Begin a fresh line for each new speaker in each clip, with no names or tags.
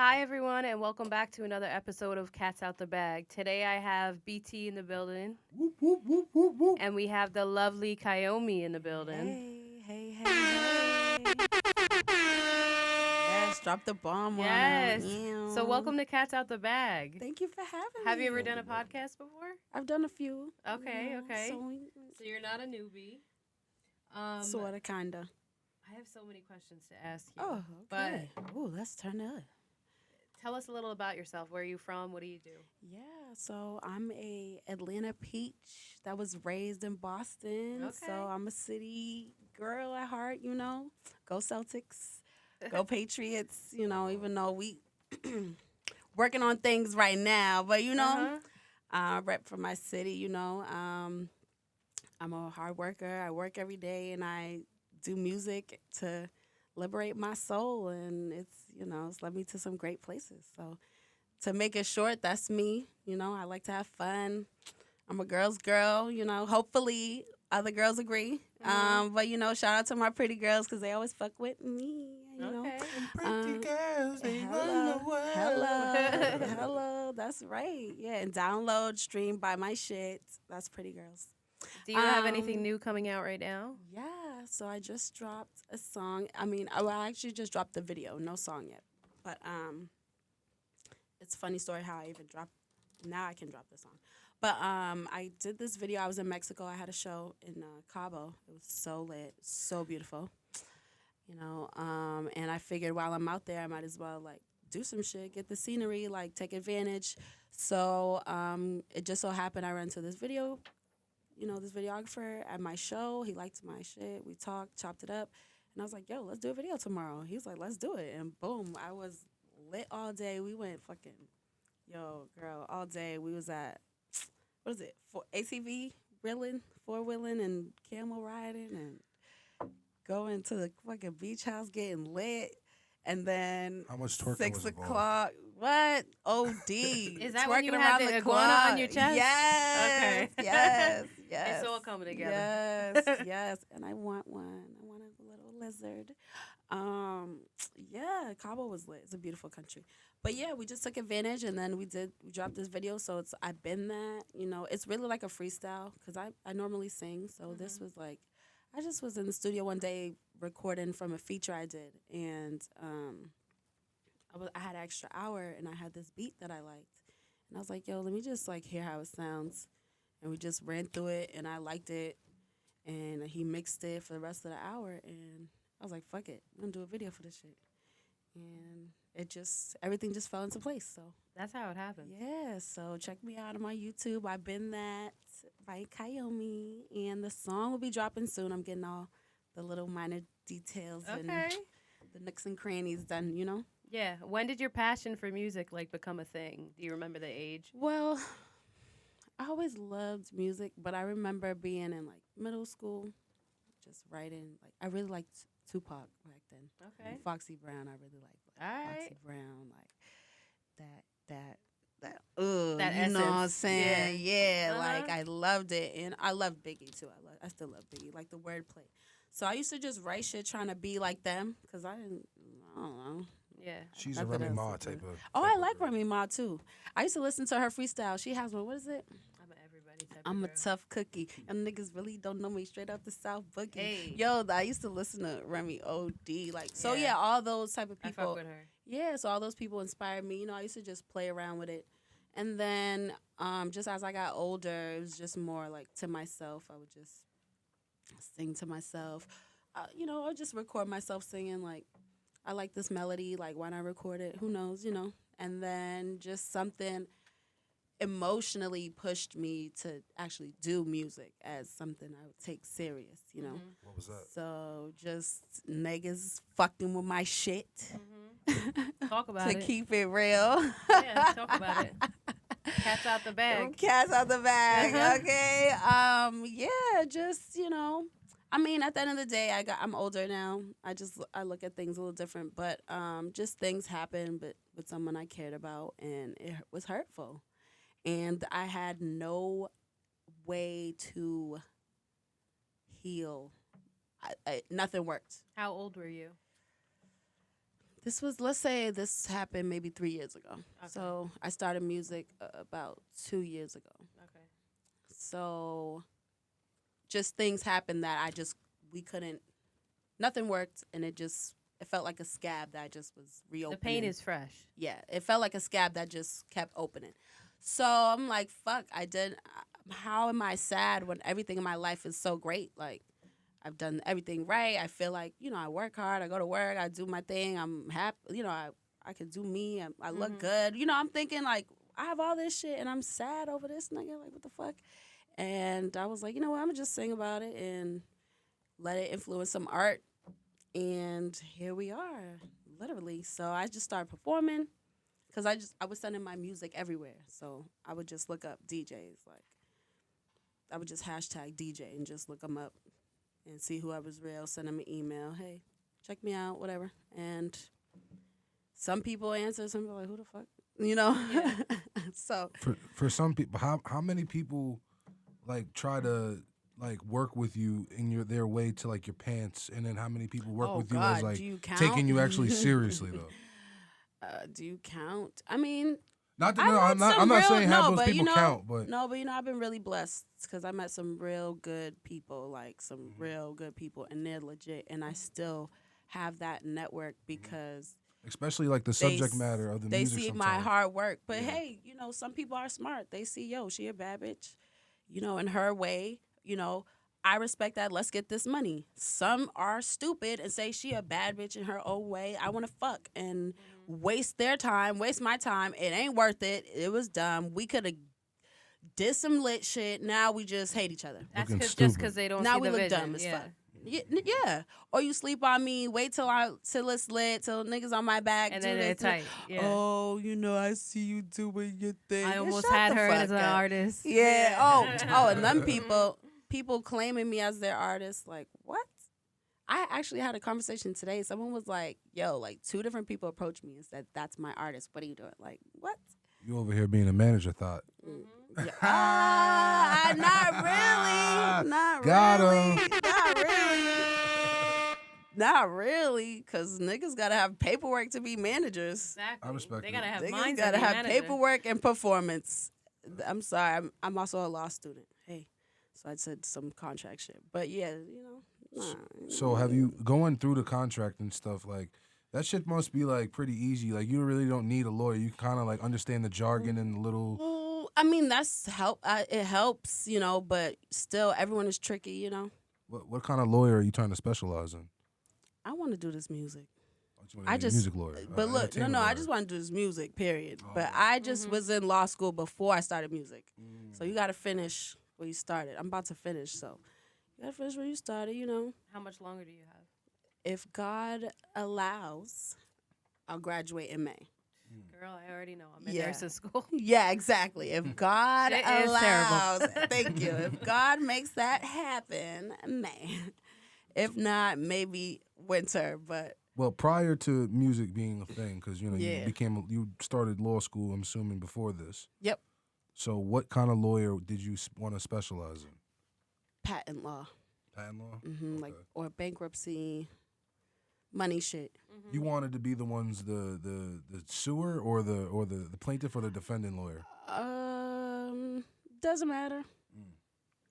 Hi, everyone, and welcome back to another episode of Cats Out the Bag. Today I have BT in the building,
Whoop, whoop, whoop, whoop, whoop.
and we have the lovely Kaiyomi in the building.
Hey. Yes, drop the bomb on them.
Yes. So, welcome to Cats Out the Bag.
Thank you for having
Have
me.
you ever done a
Welcome, welcome.
podcast before?
I've done a few.
Okay, okay.
So,
So, you're not a newbie.
sort of, kind of.
I have so many questions to ask you.
Oh,
But
okay. Oh, let's turn up.
tell us a little about yourself. Where are you from? What do you do?
Yeah, so I'm a Atlanta peach that was raised in Boston.
Okay.
So I'm a city girl at heart, Go Celtics, go Patriots, even though we working on things right now, but rep for my city, I'm a hard worker. I work every day and I do music to liberate my soul, and it's led me to some great places. So to make it short, that's me. I like to have fun. I'm a girl's girl, hopefully other girls agree. But shout out to my pretty girls because they always fuck with me.
Okay.
Pretty girls, they run the world.
Hello, that's right. Yeah, and download, stream, buy my shit. That's pretty girls.
Do you have anything new coming out right now?
Yeah, so I just dropped a song. I actually just dropped the video, no song yet. But it's a funny story how I even dropped. Now I can drop the song. But I did this video. I was in Mexico. I had a show in Cabo. It was so lit, so beautiful. And I figured while I'm out there, I might as well like do some shit, get the scenery, like take advantage. So it just so happened I ran into this this videographer at my show. He liked my shit. We talked, chopped it up. And I was like, yo, let's do a video tomorrow. He was like, let's do it. And boom, I was lit all day. We went fucking, yo, girl, all day. We was at, what is it, ACV, four-wheeling and camel riding and going to the fucking beach house getting lit. And then
How much twerking
6
was involved?
o'clock. What? OD.
Is that
Twerking
when you had
around
the
the
iguana
clock.
on your chest?
Yes.
Okay.
Yes. Yes.
It's all coming together.
Yes. Yes. And I want one. I want a little lizard. Yeah, Cabo was lit. It's a beautiful country. But yeah, we just took advantage and then we dropped this video. So I've been that, it's really like a freestyle because I normally sing. So this was like, I just was in the studio one day recording from a feature I did. And I had an extra hour and I had this beat that I liked. And I was like, yo, let me just like hear how it sounds. And we just ran through it and I liked it. And he mixed it for the rest of the hour. And I was like, fuck it. I'm going to do a video for this shit. And everything just fell into place. So,
That's how it happens.
yeah. So check me out on my YouTube. I've been that by Kaiyomi. And the song will be dropping soon. I'm getting all the little minor details and
Okay.
the nooks and crannies done,
Yeah. When did your passion for music like become a thing? Do you remember the age?
Well, I always loved music, but I remember being in like middle school, just writing. Like I really liked Tupac back then.
Okay.
And Foxy Brown, I really liked. Like,
All
Foxy
right.
Brown, like that.
That
You know what I'm
essence.
saying? Yeah,
Uh-huh.
like I loved it, and I love Biggie too. I still love Biggie, like the wordplay. So I used to just write shit trying to be like them, cause I don't know.
Yeah.
She's a
Nothing
Remy
else
Ma
to
type
do.
of.
Oh,
type
I
of
like
girl.
Remy Ma too. I used to listen to her freestyle. She has one. What is it?
I'm an everybody type
I'm a
of girl.
tough cookie. Them niggas really don't know me straight up the South Boogie.
Hey.
Yo, I used to listen to Remy OD. Like, so
Yeah.
yeah, all those type of
I fuck
people.
with her.
Yeah, so all those people inspired me. I used to just play around with it. And then just as I got older, it was just more like to myself. I would just sing to myself. I would just record myself singing like, I like this melody, like why not record it? Who knows? And then just something emotionally pushed me to actually do music as something I would take serious.
Mhm.
What was that?
So just niggas fucking with my shit
Talk about
to
it.
keep it real.
Yeah, talk about it. Cats out the bag.
Cats out the bag.
Uh-huh.
Okay. Yeah, just, at the end of the day, I'm older now. I look at things a little different, but just things happened but with someone I cared about and it was hurtful. And I had no way to heal. Nothing worked.
How old were you?
This was, let's say this happened maybe 3 years ago.
Okay.
So I started music about 2 years ago.
Okay.
So just things happened that we couldn't, nothing worked, and it felt like a scab that just was reopening.
The pain is fresh.
Yeah, it felt like a scab that just kept opening. So I'm like, fuck, how am I sad when everything in my life is so great? Like, I've done everything right. I feel like, I work hard. I go to work. I do my thing. I'm happy. I can do me. I look good. I'm thinking, like, I have all this shit, and I'm sad over this nigga. Like, what the fuck? And I was like, you know what? I'm going to just sing about it and let it influence some art. And here we are, literally. So I just started performing because I was sending my music everywhere. So I would just look up DJs. Like, I would just hashtag DJ and just look them up and see whoever's real, send them an email. Hey, check me out, whatever. And some people answer, some people are like, who the fuck?
Yeah.
So
For some people, how many people like try to like work with you in their way to like your pants, and then how many people work with you as like
do you count?
taking you actually seriously though?
Do you count? I mean,
Not that, I'm not saying have those people count, but
no, but I've been really blessed because I met some real good people, like some real good people, and they're legit, and I still have that network because
especially like the subject matter of the
they
music.
see
sometimes.
my hard work. But hey, some people are smart. They see, yo, she a bad bitch, in her way. I respect that. Let's get this money. Some are stupid and say she a bad bitch in her own way. I want to fuck and waste their time, waste my time. It ain't worth it. It was dumb. We could have did some lit shit. Now we just hate each other.
That's
Looking
just
stupid.
because they don't
Now
see
we
the
look
vision.
dumb as
Yeah.
fuck. Yeah. Or you sleep on me, wait till it's lit, till niggas on my back.
And
do
then
this,
they're
do
tight. Yeah.
Oh, I see you doing your thing.
I
Yeah,
almost
shut
had
the
her
fuck
as an
up.
artist.
Yeah. And them people claiming me as their artist, like, what? I actually had a conversation today. Someone was like, yo, like 2 different people approached me and said, that's my artist. What are you doing? Like, what?
You over here being a manager thought.
Yeah. Not really. Not
Got
really.
'em.
Not really. Not really, because niggas got to have paperwork to be managers.
Exactly.
I respect
They
it.
gotta have
Niggas
minds.
got to have
manager.
paperwork and performance. I'm sorry. I'm also a law student. Hey. So I said some contract shit. But yeah, nah.
So have you going through the contract and stuff like that? Shit must be like pretty easy. Like you really don't need a lawyer. You kind of like understand the jargon and the little.
Well, I mean, it helps, but still, everyone is tricky,
What kind of lawyer are you trying to specialize in?
I want to do this music.
I just music lawyer.
But look,
entertainment
no, I
lawyer.
just want to do this music, period.
Oh,
But
okay.
I just was in law school before I started music. So you got to finish where you started. I'm about to finish, so you got to finish where you started,
How much longer do you have?
If God allows, I'll graduate in May.
Girl, I already know. I'm in
Yeah.
nursing school.
Yeah, exactly. If God
It is
allows,
terrible.
thank you. If God makes that happen, May. If not, maybe winter, but
Well, prior to music being a thing, because
Yeah.
you started law school. I'm assuming before this.
Yep.
So, what kind of lawyer did you want to specialize in?
patent law.
Patent law.
Like or bankruptcy, money shit.
You wanted to be the ones the suer or the plaintiff or the defendant lawyer.
Doesn't matter.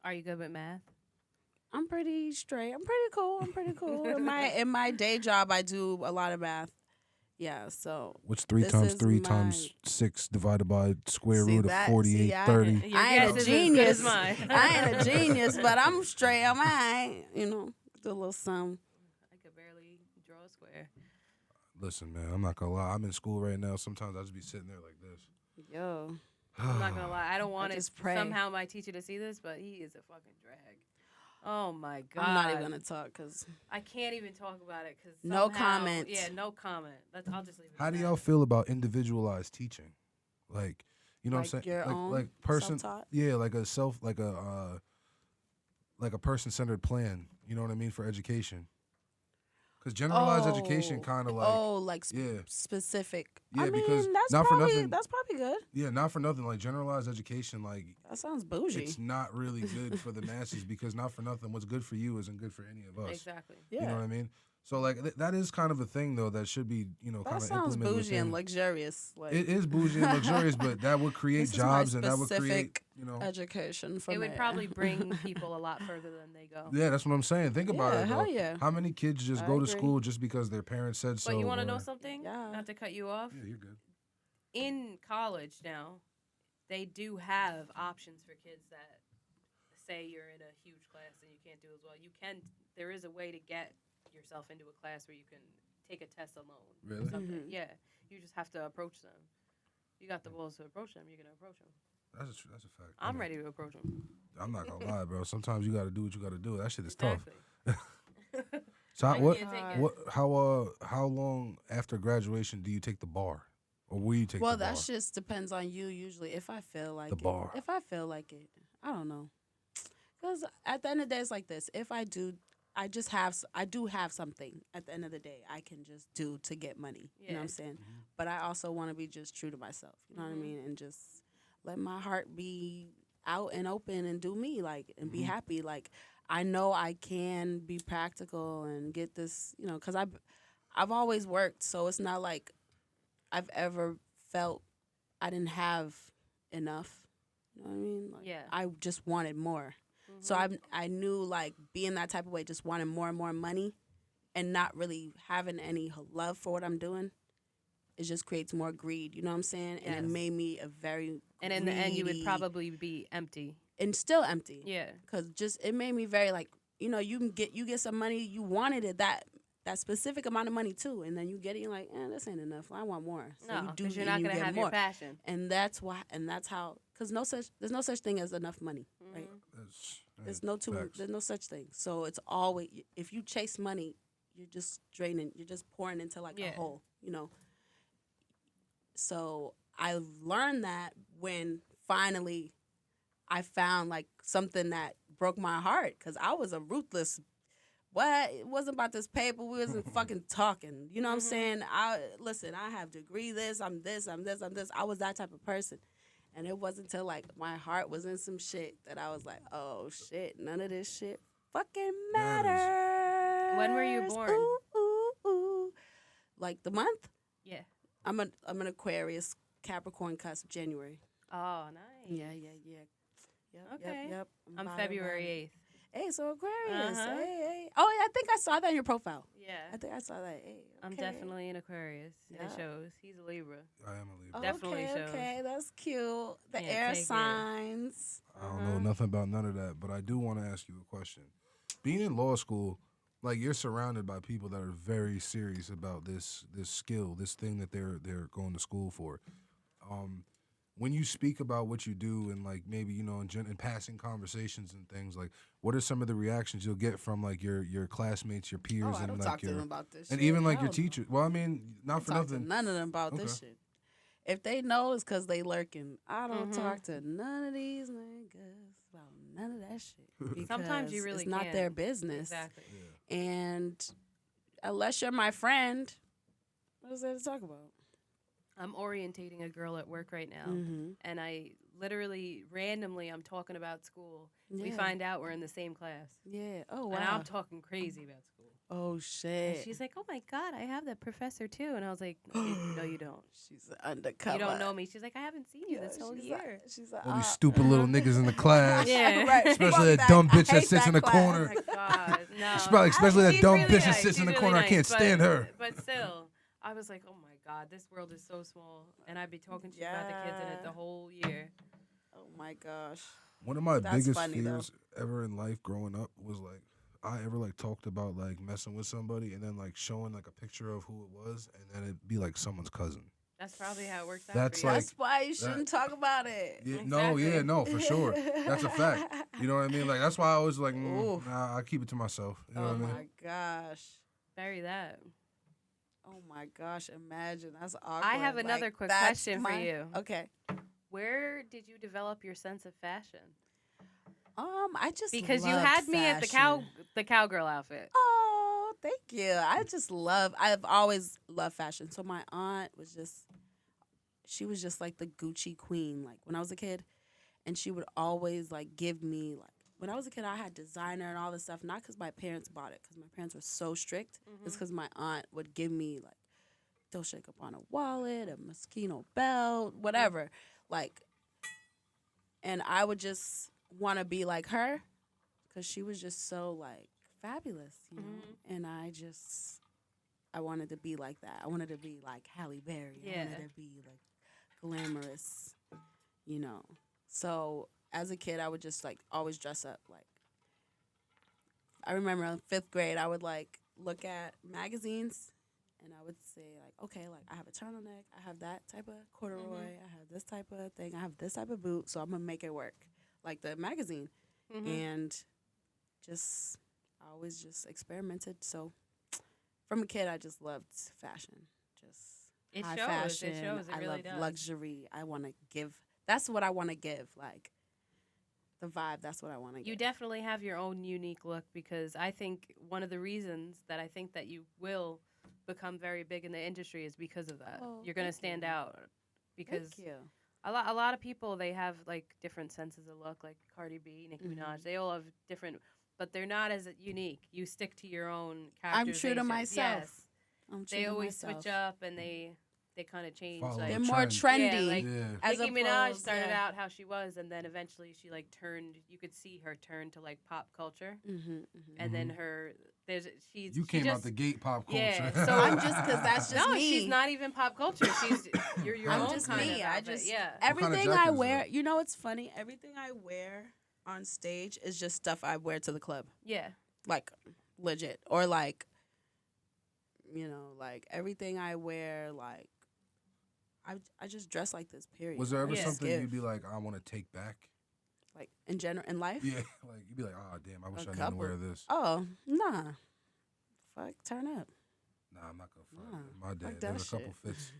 Are you good with math?
I'm pretty straight. I'm pretty cool. In my day job, I do a lot of math. Yeah, so
What's 3
this
times
is
3
my-
times 6 divided by square
See
root of
that?
48,
See, I-
30?
Your
I ain't
guess
a
is as good as
genius.
mine.
I ain't a genius, but I'm straight. I'm alright. Do a little sum.
I could barely draw a square.
Listen, man, I'm not gonna lie. I'm in school right now. Sometimes I just be sitting there like this.
Yo,
I'm not gonna lie. I don't want
just pray.
somehow my teacher to see this, but he is a fucking drag. Oh my god!
I'm not even gonna talk because
I can't even talk about it because
No comment.
Yeah, no comment. I'll just leave it.
How
at
do
that.
y'all feel about individualized teaching? Like, you know
Like
what I'm saying?
your own
like person,
self-taught?
yeah, like a person-centered plan. You know what I mean for education? Because generalized education kind of like yeah.
specific.
Yeah,
I mean,
because
that's
not for
probably
nothing-
that's probably good.
Yeah, not for nothing. Like generalized education, like
That sounds bougie.
it's not really good for the masses because not for nothing, what's good for you isn't good for any of us.
Exactly.
Yeah.
You know what I mean? So like that is kind of a thing though that should be
That
kind of
sounds
implemented
bougie and
within.
luxurious. Like
It is bougie and luxurious, but that would create
this is my
jobs and that would create
specific
you know.
education from
It would probably bring people a lot further than they go.
Yeah, that's what I'm saying. Think about
Yeah,
it
hell
though.
yeah.
How many kids just
I
go to
agree.
school just because their parents said so?
But you want to know
or-
something?
Yeah.
Not to cut you off.
Yeah, you're good.
In college now, they do have options for kids that say you're in a huge class and you can't do as well. There is a way to get yourself into a class where you can take a test alone.
Really?
Or something.
Mhm.
Yeah. You just have to approach them. You got the balls to approach them, you're going to approach them.
That's a fact.
I'm ready to approach them.
I'm not gonna lie, bro. Sometimes you got to do what you got to do. That shit is tough.
Exactly.
So
I
what?
can't take it.
What? How long after graduation do you take the bar, or will you take
Well,
the bar?
that just depends on you. Usually, if I feel like
The
it.
bar.
If I feel like it, I don't know. Because at the end of the day, it's like this. If I do, I do have something at the end of the day I can just do to get money. You know what I'm
Yeah.
saying?
Mhm.
But I also want to be just true to myself. You know what I
Mhm.
mean? And just let my heart be out and open and do me, like, and be
Mhm.
happy. Like, I know I can be practical and get this, because I've always worked, so it's not like I've ever felt I didn't have enough. You know what I mean? Like,
Yeah.
I just wanted more. So
Mhm.
I knew, like, being that type of way, just wanting more and more money and not really having any love for what I'm doing. It just creates more greed. You know what I'm saying? And it
Yes.
made me a very
And in the end, you would
greedy-
probably be empty.
and still empty.
Yeah.
Because just it made me very, like, you get some money, you wanted it, that specific amount of money too, and then you get it, you're like, this ain't enough. I want more. So
No,
you do,
because you're
and
not
you
going to
get
have
more.
your passion.
And that's how, because there's no such thing as enough money, right?
Mhm.
That's,
There's no such thing. So it's always, if you chase money, you're just draining, you're just pouring into like a
Yeah.
hole, So I learned that when finally I found like something that broke my heart, because I was a ruthless. What? It wasn't about this paper. We wasn't fucking talking. You know what I'm
Mhm.
saying? I have degree this, I'm this, I'm this, I'm this. I was that type of person. And it wasn't until like my heart was in some shit that I was like, oh shit, none of this shit fucking matters.
When were you born?
Ooh, ooh, ooh. Like the month?
Yeah.
I'm an Aquarius, Capricorn cusp, January.
Oh, nice.
Yeah. Yep,
Okay.
Yep.
I'm
about it,
February
about it.
8th.
Hey, so Aquarius.
Uh-huh.
Hey. Oh, yeah, I think I saw that in your profile.
Yeah.
I think I saw that. Hey,
I'm
okay.
definitely an Aquarius. And it
Yeah.
shows. He's a Libra.
I am a Libra.
Oh,
definitely
okay,
shows.
okay, that's cute. The
Yeah,
air
take it.
signs.
I don't know nothing about none of that, but I do want to ask you a question. Being in law school, like you're surrounded by people that are very serious about this skill, this thing that they're going to school for. When you speak about what you do and like maybe in passing conversations and things, like what are some of the reactions you'll get from like your classmates, your peers,
Oh, I
and
don't
like
talk to
your
them about this
and
shit.
even like
Hell
your
no.
teachers? Well, I mean, not for
Talk to
nothing.
none of them about this
Okay.
shit. If they know, it's because they lurking. I don't
Mhm.
talk to none of these niggas about none of that shit.
Sometimes you
because
really
it's not
can't.
their business.
Exactly.
Yeah.
And unless you're my friend, what is there to talk about?
I'm orientating a girl at work right now.
Mm-hmm.
And I literally, randomly, I'm talking about school. We
Yeah.
find out we're in the same class.
Yeah. Oh, wow.
And I'm talking crazy about school.
Oh,
And
shit.
she's like, oh my God, I have that professor too. And I was like, no, you don't.
She's undercover.
You don't know me. She's like, I haven't seen you
Yeah,
this whole
she's
year.
She's like,
All these stupid little niggas in the class.
Yeah.
right.
Especially
Fuck
that dumb
I
bitch that
hate
sits in the
class.
Oh
corner.
my God, no.
Especially that
She's
dumb
really
bitch that
nice.
sits in the
She's
corner.
really
I can't
nice,
stand her.
But still, I was like, oh my God, this world is so small. And I'd be talking to you about the kids in it the whole year.
Oh my gosh.
One of my
That's
biggest
funny, though.
fears ever in life growing up was like I ever like talked about like messing with somebody and then like showing like a picture of who it was and then it'd be like someone's cousin.
That's probably how it works out
That's
for you.
like-
That's why you shouldn't talk about it.
Yeah,
Exactly.
no, for sure. That's a fact. You know what I mean? Like that's why I was like,
Oof.
nah, I keep it to myself. You know
Oh
what I mean?
my gosh.
Bury that.
Oh my gosh. Imagine. That's awkward.
I have another
Like,
quick
that's
question for you.
Okay.
Where did you develop your sense of fashion?
I just
Because you
loved
had me at
fashion.
the cowgirl outfit.
Oh, thank you. I've always loved fashion. So my aunt she was just like the Gucci queen, like when I was a kid. And she would always like give me like when I was a kid, I had designer and all this stuff. Not because my parents bought it, because my parents were so strict. It's because my aunt would give me like Dolce & Gabbana wallet, a Moschino belt, whatever. Like, and I would just want to be like her because she was just so like fabulous, you know. And I wanted to be like that. I wanted to be like Halle Berry. I
Yeah.
wanted to be like glamorous, you know. So as a kid, I would just like always dress up. Like, I remember in 5th grade, I would like look at magazines and I would say like, okay, like I have a turtleneck, I have that type of corduroy, I have this type of thing, I have this type of boot, so I'm gonna make it work, like the magazine. And just I always just experimented. So from a kid, I just loved fashion, just
It
high
shows.
fashion.
It shows. It
I
really
love
does.
luxury. I want to give. That's what I want to give. Like the vibe. That's what I want to give.
You definitely have your own unique look because I think one of the reasons that I think that you will become very big in the industry is because of that.
Oh,
You're going to
thank
stand
you.
out because
Thank you.
a lot of people, they have like different senses of look, like Cardi B, Nicki Minaj. They all have different, but they're not as unique. You stick to your own
I'm true
characterization.
to myself.
Yes.
I'm true
They
to
always
myself.
switch up and they kind of change.
Follow
Like,
They're
the
more
trend.
Yeah,
trendy.
like
Yeah.
As
Nicki Minaj
opposed-
started
yeah.
out how she was, and then eventually she like turned. You could see her turn to like pop culture, and then she's
You
she
came
just,
out the gate pop culture.
Yeah, so
I'm just because that's just
no,
me.
she's not even pop culture. She's you're your
I'm
own
just
kind
me.
of
I
outfit.
just
yeah.
everything
jacket
I
is
wear.
that?
You know, it's funny. Everything I wear on stage is just stuff I wear to the club.
Yeah.
Like legit, or like, you know, like everything I wear, like I just dress like this. Period.
Was there ever
Yeah.
something
Give.
you'd be like, I want to take back?
like in general in life?
Yeah, like you'd be like, oh damn, I wish
A
I didn't
couple.
wear this.
Oh nah, fuck, turn up.
Nah, I'm not gonna front.
Nah,
My
fuck
dad,
that
there were a couple
shit.
fits.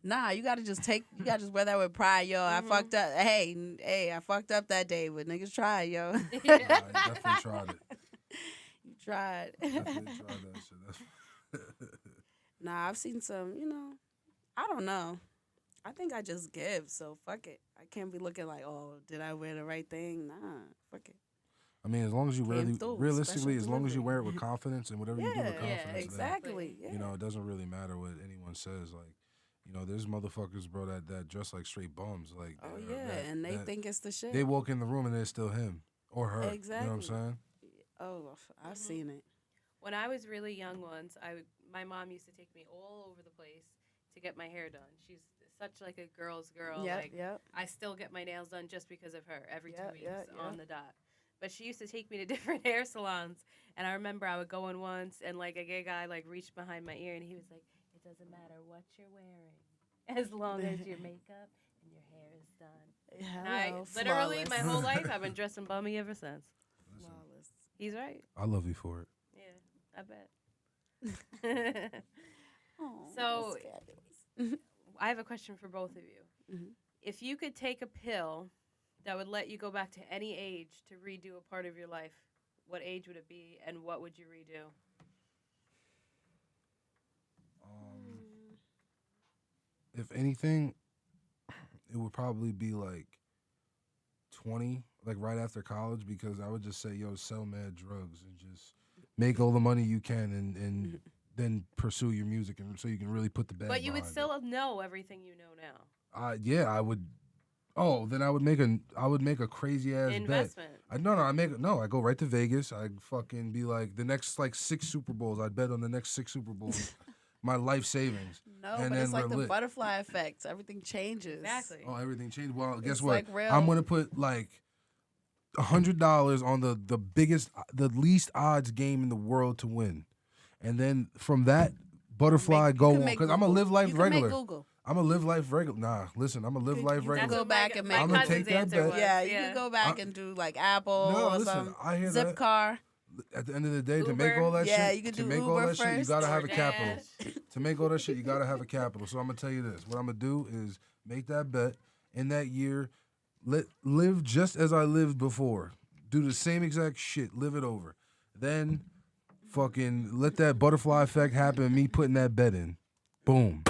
Nah, you gotta just you gotta just wear that with pride, yo. I fucked up. Hey, I fucked up that day, but niggas tried, yo.
Nah, I definitely tried it.
You tried.
Definitely tried that shit. That's
Nah, I've seen some, you know, I don't know. I think I just give, so fuck it. I can't be looking like, oh, did I wear the right thing? Nah, fuck it.
I mean, as long as you
Came
really,
through,
realistically, as
special
long as you
delivery.
wear it with confidence and whatever you do with
Yeah,
confidence, then,
exactly. Yeah.
you know, it doesn't really matter what anyone says. Like, you know, there's motherfuckers, bro, that dress like straight bums. Like,
Oh yeah, and they think it's the shit.
they walk in the room and it's still him or her. You know what I'm
Exactly.
saying?
Oh, I've seen it.
When I was really young once, my mom used to take me all over the place to get my hair done. She's such like a girl's girl.
Yep,
like
yep.
I still get my nails done just because of her every 2
Yep,
weeks
yep,
on
yep.
the dot. But she used to take me to different hair salons, and I remember I would go in once, and like a gay guy like reached behind my ear, and he was like, "It doesn't matter what you're wearing, as long as your makeup and your hair is done." And I
Hello,
literally my
flawless.
whole life I've been dressing bummy ever since.
Flawless.
He's right.
I love you for it.
Yeah, I bet.
Oh,
So-
that's fabulous.
I have a question for both of you.
Mhm.
If you could take a pill that would let you go back to any age to redo a part of your life, what age would it be, and what would you redo?
If anything, it would probably be like 20, like right after college, because I would just say, yo, sell mad drugs and just make all the money you can and then pursue your music and so you can really put the bag
But you would
behind
still know everything you know now.
it. Yeah, I would. Oh, then I would make a crazy ass bet.
Investment.
I go right to Vegas. I'd fucking be like the next like 6 Super Bowls. I'd bet on the next 6 Super Bowls. My life savings.
No,
and
but it's
then
like the
lit.
butterfly effect. Everything changes.
Exactly.
Oh, everything changed. Well, guess
It's
what?
like real.
I'm gonna put like $100 on the biggest, the least odds game in the world to win, and then from that butterfly
You
go
can
on
make
because I'm gonna
Google.
live life
You can
regular.
Make Google.
I'm gonna live life regular. Nah, listen, I'm gonna live life
you
regular.
can go
what
back and make
I'ma
cousin's
take that
answer
bet.
was.
Yeah, you can go back and do like Apple
No,
or
listen,
some
I hear
zip
that.
car.
At the end of the day, to make
Uber.
all that
Yeah,
shit,
you could
to
do
make all
Uber
that shit, you
first.
gotta have a capital.
DoorDash.
To make all that shit, you gotta have a capital. So I'm gonna tell you this: what I'm gonna do is make that bet in that year, live just as I lived before, do the same exact shit, live it over, then fucking let that butterfly effect happen. Me putting that bet in, boom.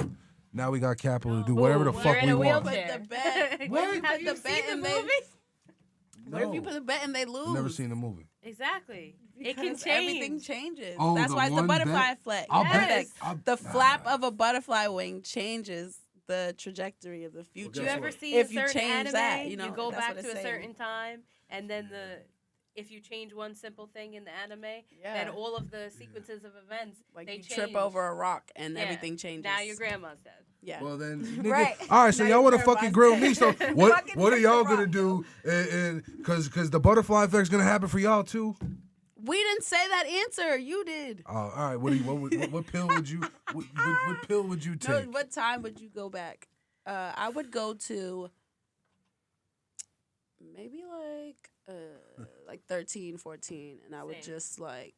Now we got capital to do whatever the
Boom,
fuck
you're in
we
a
want.
wheelchair.
But the bet-
What?
Have you
the bet
seen the
and
movie?
they- What if you put a bet and they lose?
I've never seen the movie.
Exactly. It can
Because
change.
everything changes.
Oh,
That's
the
why it's the
one
butterfly
bet?
effect.
I'll
Yes.
bet.
The flap of a butterfly wing changes the trajectory of the future.
You
guess
ever
what?
see
If
a
you
certain
change
anime,
that, you know,
go
that's
back
what
to
it's
a
saying.
certain time, and then if you change one simple thing in the anime,
Yeah.
then all of the sequences of events
Like
they
you
change.
trip over a rock and
Yeah.
everything changes.
Now your grandma's dead.
Yeah.
Well then, nigga,
Right.
all right. So
Now
y'all
your
want to fucking grill me?
grandma's
So
dead.
what?
Fucking
What are
trick the
y'all gonna
rock,
do? And because the butterfly effect's gonna happen for y'all too.
We didn't say that answer. You did.
Oh, all right. What pill would you? What pill would you
No,
take?
what time would you go back? I would go to maybe like 13, 14, and I would
Same.
just like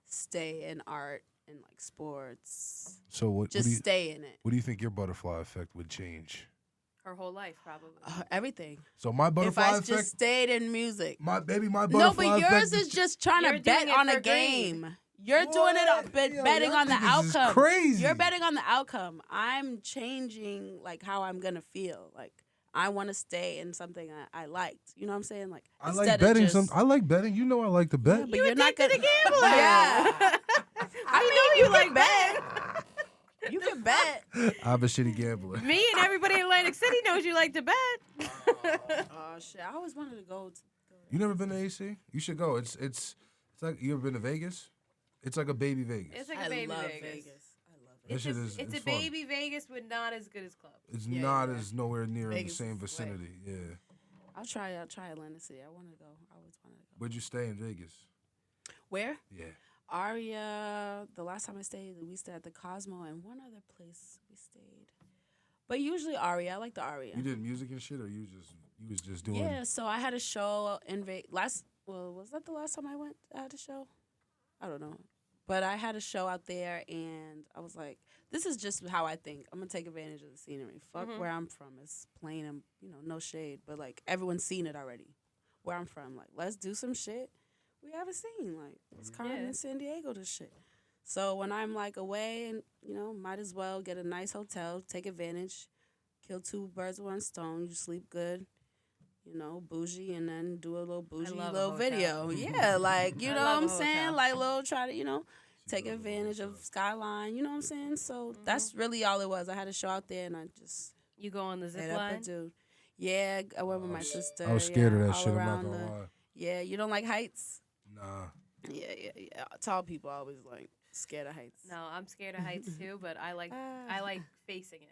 stay in art and like sports.
So what?
Just
what do you,
stay in it.
what do you think your butterfly effect would change?
Her whole life, probably.
Everything.
So my
If
butterfly
I
effect,
just stayed in music.
my butterfly
No, but
effect.
yours is just trying
You're
to bet
doing it
on a
for greed.
game. You're doing it
What?
betting
Yo,
on the
y'all niggas is
outcome.
crazy.
You're betting on the outcome. I'm changing like how I'm gonna feel. Like I want to stay in something I liked. You know what I'm saying? Like
I
instead
like
of
betting.
just,
I like betting. You know I like to bet.
Yeah, but you're not gonna
gambling.
Yeah.
I know you like bet.
You can bet.
I'm a shitty gambler.
Me and everybody in Atlantic City knows you like to bet.
Oh shit! I always wanted to go.
You never been to AC? You should go. It's like you ever been to Vegas? It's like a baby Vegas.
It's like
I
a baby
love
Vegas.
I love
That
It's,
shit
just,
is
it's a
fun.
baby Vegas, but not as good as club.
It's
Yeah,
not
yeah.
as nowhere near
Vegas
in the same
is way.
vicinity. Yeah.
I'll try Atlantic City. I want to go. I always wanted to go.
Where'd you stay in Vegas?
Where?
Yeah.
Aria. The last time I stayed, we stayed at the Cosmo and one other place we stayed. But usually Aria. I like the Aria.
You did music and shit, or you was just doing?
Yeah. So I had a show in Vegas. Was that the last time I had a show? I don't know. But I had a show out there, and I was like, this is just how I think. I'm going to take advantage of the scenery. Fuck where I'm from. It's plain and, no shade. But, like, everyone's seen it already. Where I'm from. Like, let's do some shit we haven't seen. Like, it's common in San Diego, this shit. So when I'm, like, away and, might as well get a nice hotel, take advantage, kill two birds with one stone. You sleep good. Bougie, and then do a little bougie
love a
little
hotel.
video. Yeah, like, you
I
know what
love
I'm
a
saying?
hotel.
Like, little try to, take advantage of Skyline. You know what I'm saying? So that's really all it was. I had a show out there, and I just
You go on the zip
hit up a
line.
dude. Yeah, I went with my sister.
I was scared of that
all
shit. I'm not
around
gonna
the-
lie.
Yeah, you don't like heights?
Nah.
Yeah. Tall people are always, like, scared of heights.
No, I'm scared of heights too, but I like facing it.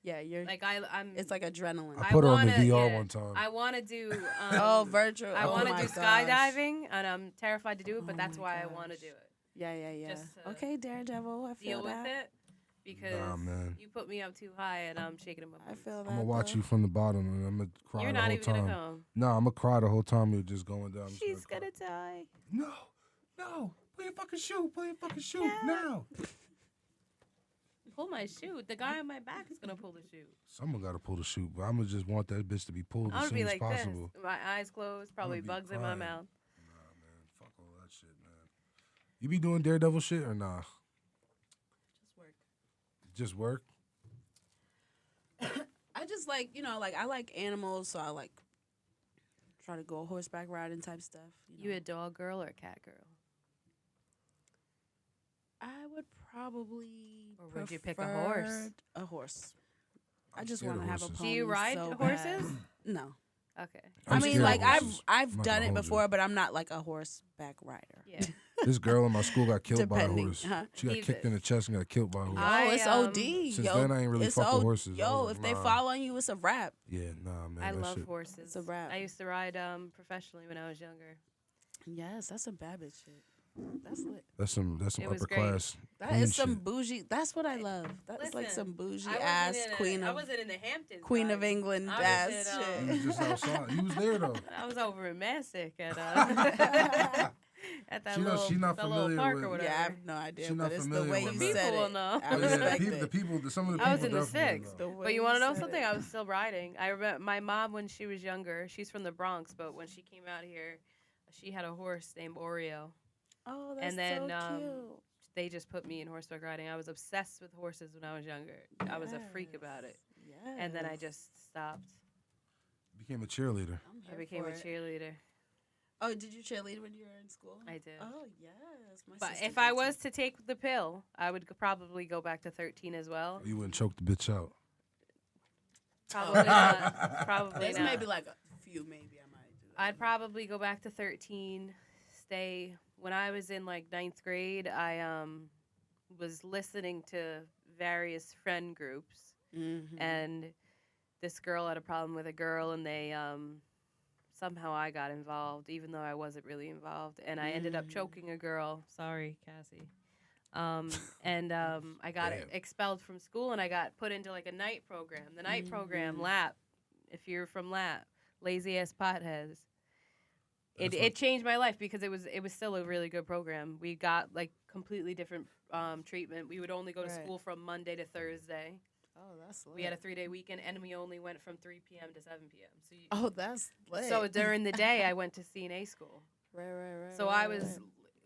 Yeah, you're.
Like I'm.
It's like adrenaline.
I put her on the
wanna-
VR
yeah,
one time.
I want to do.
Oh, virtual.
I
oh
want to
my
do
gosh.
skydiving, and I'm terrified to do it, but
Oh
that's
my
why I want to
gosh.
do it.
Yeah.
Just to
Okay, Daredevil. I feel
Deal
that.
with it because
Nah, man.
you put me up too high, and I'm shaking in my
I
boots.
feel that.
I'm gonna watch
though.
you from the bottom, and I'm gonna cry
You're
the
not
whole
even
time.
gonna come.
Nah, I'm gonna cry the whole time you're just going down. I'm just
She's
cry.
gonna die.
No. Play a fucking shoe.
Yeah.
now.
Pull my shoe. The guy on my back is gonna pull the shoe.
Someone gotta pull the shoe, but I'm gonna just want that bitch to be pulled
I'm
as
gonna
soon
be
as
like
possible.
this. My eyes closed, probably
be
bugs in my
crying.
mouth.
Nah, man. Fuck all that shit, man. You be doing Daredevil shit or nah?
Just work.
Just work?
I just like, I like animals, so I like try to go horseback riding type stuff.
You a dog girl or a cat girl?
I would probably
Or would you pick a horse?
prefer a horse. I
I'm
just
scared
want to
of
have a
horses.
pony.
Do you ride
so
horses?
bad. No.
Okay.
I
I'm
mean,
scared of
like
horses.
I've
I'm not
done
gonna
it
hold you.
before, but I'm not like a horseback rider.
Yeah.
This girl in my school got killed by a
Depending,
horse.
huh?
She got
He's
kicked
a-
in the chest and got killed by a horse.
I,
Oh, it's
um,
OD.
Since
yo,
then, I ain't really
it's
fuck with
O-
horses. I
Yo,
was
if
like,
they
nah.
fall on you, it's a wrap.
Yeah, nah, man.
I
that
love
shit.
horses.
It's a wrap.
I used to ride professionally when I was younger.
Yes, that's some bad bitch shit. That's lit.
That's some
It was
upper
great.
class.
That
queen
is some
shit.
bougie. That's what I love. That's like
Listen,
some bougie
I
ass
I
of
wasn't in the Hamptons.
Queen of
riding.
England
I was
ass
in,
You
shit.
was just outside. You was there though.
I was over in Massac at at that
She not-
little,
she not
that little
familiar
park
with-
or whatever.
Yeah, I have no idea,
She not
but it's the
familiar
way
with
you
that.
said
People will
it.
know.
I
Oh, yeah,
respect
the
it.
people, some of the
I
people
was in the
definitely
six.
know.
The way
But you want to know
said
something?
it.
I was still riding. I remember my mom when she was younger. She's from the Bronx, but when she came out here, she had a horse named Oreo.
Oh, that's
And then
so cute.
they just put me in horseback riding. I was obsessed with horses when I was younger. I was a freak about it.
Yes.
And then I just stopped.
Became a cheerleader.
I'm
I
here
became
for
a
it.
cheerleader.
Oh, did you cheerlead when you were in school?
I did.
Oh yes, my
But
sister
if I
did,
was
too.
to take the pill, I would probably go back to 13 as well.
You wouldn't choke the bitch out.
Probably not. Probably
There's
not.
maybe like a few. Maybe I might do that.
I'd probably go back to 13. Stay. When I was in like ninth grade, I was listening to various friend groups,
Mm-hmm.
and this girl had a problem with a girl, and they somehow I got involved, even though I wasn't really involved, and I ended up choking a girl. Sorry, Cassie. And I got
Damn.
expelled from school, and I got put into like a night program. The night program, LAP. If you're from LAP, lazy ass potheads. It changed my life because it was still a really good program. We got like completely different treatment. We would only go to
Right.
school from Monday to Thursday.
Oh, that's lit.
We had a 3-day weekend, and we only went from 3 p.m. to 7 p.m. So
Oh, that's lit.
so during the day, I went to CNA school.
right.
So I was.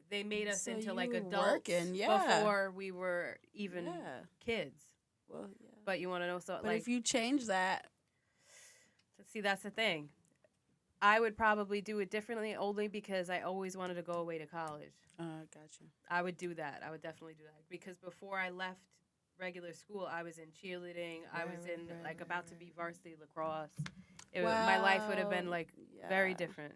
They made us
So
into
you
like
were
adults
working, yeah.
before we were even
Yeah.
kids.
Well, yeah.
But you want to know so
But
like
if you change that,
see that's the thing. I would probably do it differently only because I always wanted to go away to college.
got you.
I would do that. I would definitely do that because before I left regular school, I was in cheerleading. I was in like about to be varsity lacrosse. My life would have been like very different.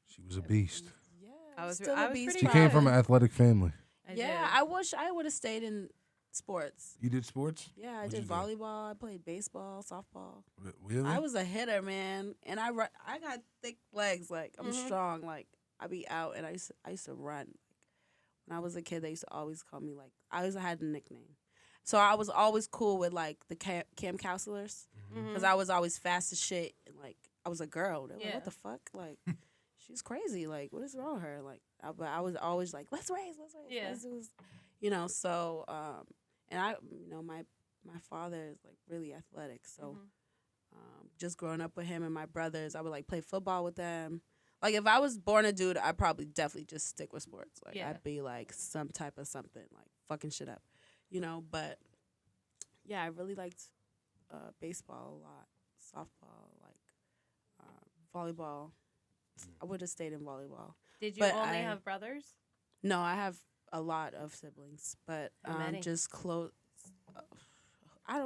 She was a beast.
Yeah,
I was
still
I
a
was
beast.
pretty
She came
proud.
from an athletic family.
I
Yeah,
did.
I wish I would have stayed in sports.
You did sports?
Yeah, I
What'd
did
you do?
volleyball. I played baseball, softball.
Really?
I was a hitter, man, and I got thick legs. Like I'm strong. Like I be out, and I used to run. When I was a kid, they used to always call me like I always had a nickname. So I was always cool with like the camp counselors because I was always fast as shit. And, like I was a girl. They're like,
Yeah.
what the fuck? Like she's crazy. Like what is wrong with her? Like but I was always like, let's race.
Yeah.
Let's do this. So and I my father is like really athletic. So just growing up with him and my brothers, I would like play football with them. Like if I was born a dude, I'd probably definitely just stick with sports. Like
Yeah.
I'd be like some type of something, like fucking shit up, But yeah, I really liked baseball a lot, softball, like volleyball. I would have stayed in volleyball.
Did you
but
only
I-
have brothers?
No, I have a lot of siblings, but
How many?
just close. I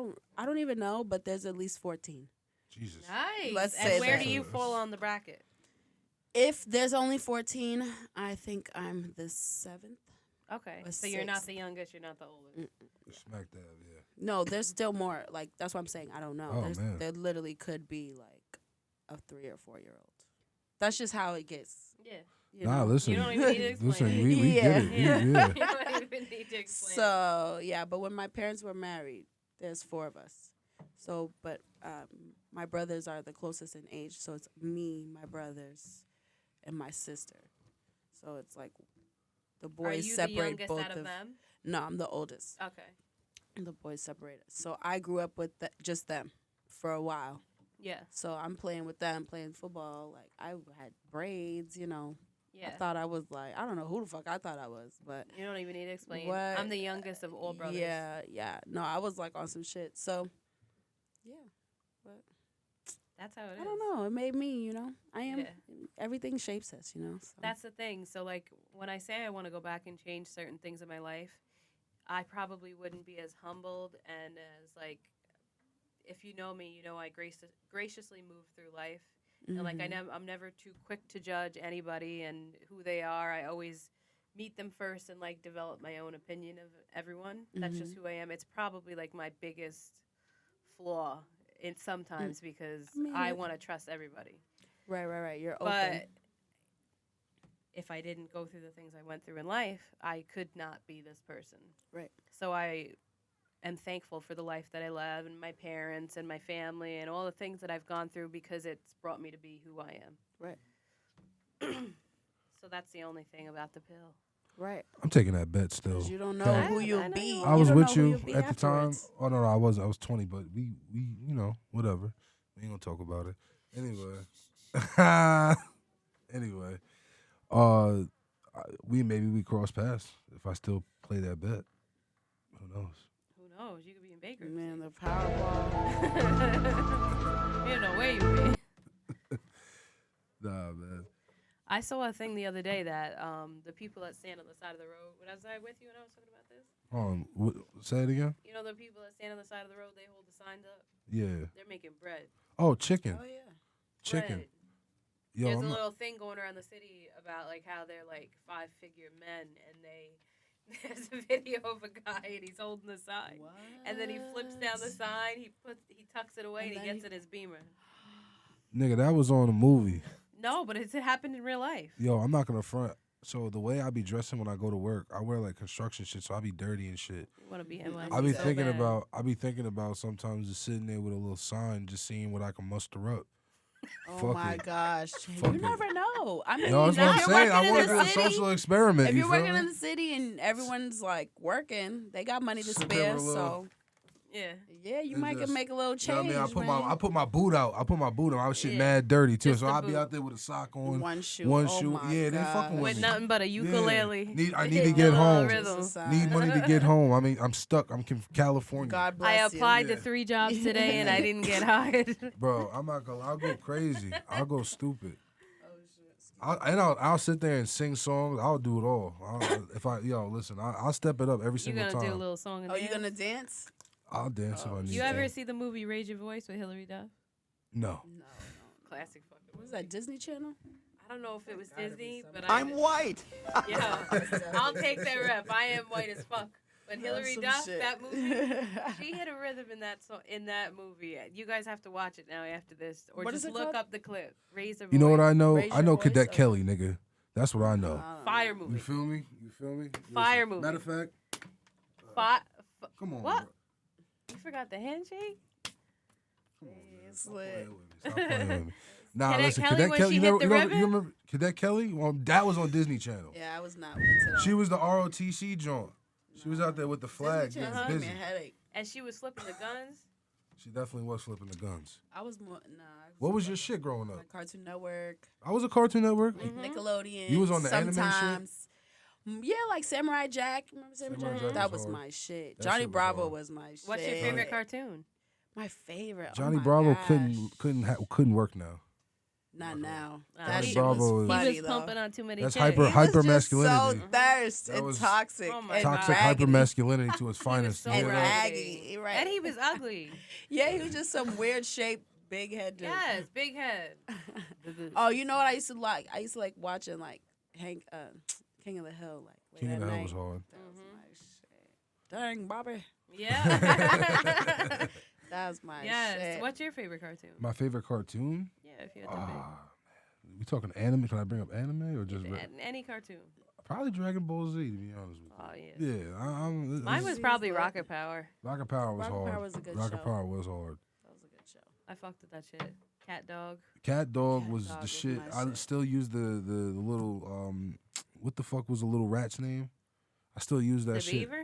don't even know, but there's at least 14.
Jesus.
Nice.
Let's
and
say
where
that.
do you fall on the bracket?
If there's only 14, I think I'm the 7th.
Okay.
A
So you're not
sixth.
the youngest, you're not the oldest.
Smack dab, yeah.
No, there's still more. Like that's what I'm saying. I don't know.
Oh, man.
There literally could be like a 3 or 4 year old. That's just how it gets.
Yeah.
You
Nah,
know?
listen.
You don't even need to explain
Listen,
it.
we
Yeah.
get it.
Yeah.
Yeah.
You don't even need to explain.
So yeah, but when my parents were married, there's 4 of us. So, but my brothers are the closest in age. So it's me, my brothers, and my sister. So it's like the
Are
boys
you the
separate
youngest
both
out of them?
No, I'm the oldest.
Okay.
And the boys separated. So I grew up with just them for a while.
Yeah.
So I'm playing with them, playing football. Like I had braids,
Yeah.
I thought I was like, I don't know who the fuck I thought I was, but
You don't even need to explain.
What?
I'm the youngest of all brothers.
yeah. No, I was like on some shit. So yeah, but
That's how it is.
I don't know. It made me, I am.
Yeah.
Everything shapes us, So.
That's the thing. So, like, when I say I want to go back and change certain things in my life, I probably wouldn't be as humbled and as, like, if you know me, I graciously move through life. And, like, I'm never too quick to judge anybody and who they are. I always meet them first and, like, develop my own opinion of everyone. That's just who I am. It's probably, like, my biggest flaw in sometimes because I want to trust everybody.
Right. You're open.
But if I didn't go through the things I went through in life, I could not be this person.
Right.
So I am thankful for the life that I live and my parents and my family and all the things that I've gone through because it's brought me to be who I am.
Right.
So that's the only thing about the pill.
Right.
I'm taking that bet still.
'Cause you don't know
Don't-
who
I
you'll
know
be.
you
I was
don't
with
know who
you
you'll be
at the time.
afterwards.
Oh no, I was 20, but we whatever. We ain't gonna talk about it. Anyway. Anyway. Maybe we cross paths if I still play that bet. Who knows?
Who knows? You could be in bankruptcy.
Man, the Powerball.
You know where you been.
Nah, man.
I saw a thing the other day that the people that stand on the side of the road. Was I with you when I was talking about this?
Say it again.
You know the people that stand on the side of the road. They hold the signs up.
Yeah.
They're making bread.
Oh, chicken.
Oh yeah.
Chicken.
Bread.
Yo,
There's
I'm
a
not-
little thing going around the city about like how they're like 5-figure men, and there's a video of a guy and he's holding the sign,
What?
and then he flips down the sign, he tucks it away, and he
then
gets in his Beamer.
nigga, that was on a movie.
No, but it happened in real life.
Yo, I'm not gonna front. So the way I be dressing when I go to work, I wear like construction shit, so I be dirty and shit.
You want to be NYC
I be
so
thinking
bad.
about sometimes just sitting there with a little sign, just seeing what I can muster up.
Oh
Fuck
my
it.
gosh.
Fuck
You
it.
never know. I mean,
Yo, that's what
if
I'm
you're
saying. I
working
want
in
to do
the
a
city,
social experiment.
if
you
you're
feel
working
me?
in the city and everyone's like working, they got money to
Spare
spare.
a little.
So
Yeah.
yeah, you
It's
might
just-
can make a little
You know what I
change.
mean?
man.
I put my boot out. I was shit
Yeah.
mad dirty too.
Just
So
the
I'll be
boot.
out there with a sock on.
One shoe.
One
Oh
shoe.
my
Yeah, they fucking
gosh.
with
With
me.
nothing but a
Yeah.
ukulele.
I need to
Your
get
little
home.
rhythm.
Just a sign.
Need money to get home. I mean, I'm stuck. I'm from California.
God
I
bless
applied
Yeah.
to 3 jobs today and I didn't get hired.
Bro, I'm not gonna. I'll go crazy. I'll go stupid.
you. Oh shit.
I'll sit there and sing songs. I'll do it all. Listen, I'll step it up every
You
single
gonna
time.
do a little song and
Oh, you
dance?
gonna dance?
I'll dance if I need
You
to.
ever see the movie Raise Your Voice with Hilary Duff?
No.
No.
Classic fucking
What was
movie.
that Disney Channel?
I don't know if it was
Gotta be
Disney,
something.
but
I'm white.
yeah, I'll take that rep. I am white as fuck. But Hilary
Some
Duff,
shit.
that movie, she hit a rhythm in that movie. You guys have to watch it now after this, or
What
just
is it
look
called?
up the clip. Raise the
You know what I know?
Raise
I
your
know
voice,
Cadet
okay.
Kelly, nigga. That's what I know.
Fire
You
movie.
feel me?
Fire
Listen,
movie.
Matter of fact,
Fi-
come on.
What?
Bro.
You forgot the handshake?
Come on, man.
It's
Stop
lit.
playing with me. Stop playing with me. Nah,
Cadet
listen,
Kelly,
Cadet
when
Kelly.
she
You
hit the
remember,
ribbon?
you remember Cadet Kelly? Well, that was on Disney Channel.
Yeah, I was not into that.
She was the ROTC joint. She was out there with the flag,
Disney
getting
Channel gave me
busy.
a headache.
And she was flipping the guns.
She definitely was flipping the guns.
I was more
What was your shit growing up?
like Cartoon Network,
I was a Cartoon Network.
like Nickelodeon.
You was on the anime shit?
sometimes. Yeah, like Samurai Jack. Remember Samurai
Samurai
Jack?
Jack
That
was
was
hard.
my shit.
That
Johnny
shit was
Bravo
hard.
was my shit.
What's your favorite cartoon?
My favorite.
Johnny
oh my
Bravo
gosh.
couldn't work now.
Not now.
Nah,
That
he
shit
Bravo
was
is-
funny,
He was
though.
pumping on too many
That's
chicks.
hyper-
He was just
masculinity.
so thirst
That
and
was
toxic.
Oh my
and
God.
Toxic
raggedy.
hyper masculinity to its
He was
finest.
so
you
And
know?
raggedy.
raggedy, right.
And he was ugly.
Yeah, he was just some weird shaped, big head dude.
Yes, big head.
Oh, you know what I used to like? I used to like watching like Hank, King of the Hill, like late
King of
at
the Hill
night.
was hard.
That was my shit. Dang, Bobby.
Yeah.
That was my
Yes.
shit.
What's your favorite cartoon?
My favorite cartoon?
Yeah, if you had to pick.
We talking anime? Can I bring up anime or just
Any cartoon.
probably Dragon Ball Z? To be honest with
Oh yeah.
you. Yeah, I'm.
Mine was
Z
probably
was lit.
Rocket Power.
Rocket Power was
Rocket
hard.
Power was a good
Rocket
show.
Power was hard.
That was a good show.
I fucked with that shit. Cat Dog.
Cat Dog
Cat
was
Dog
the
was
shit.
my
I
shit.
still use the little what the fuck was the little rat's name? I still use that
The
shit.
Beaver.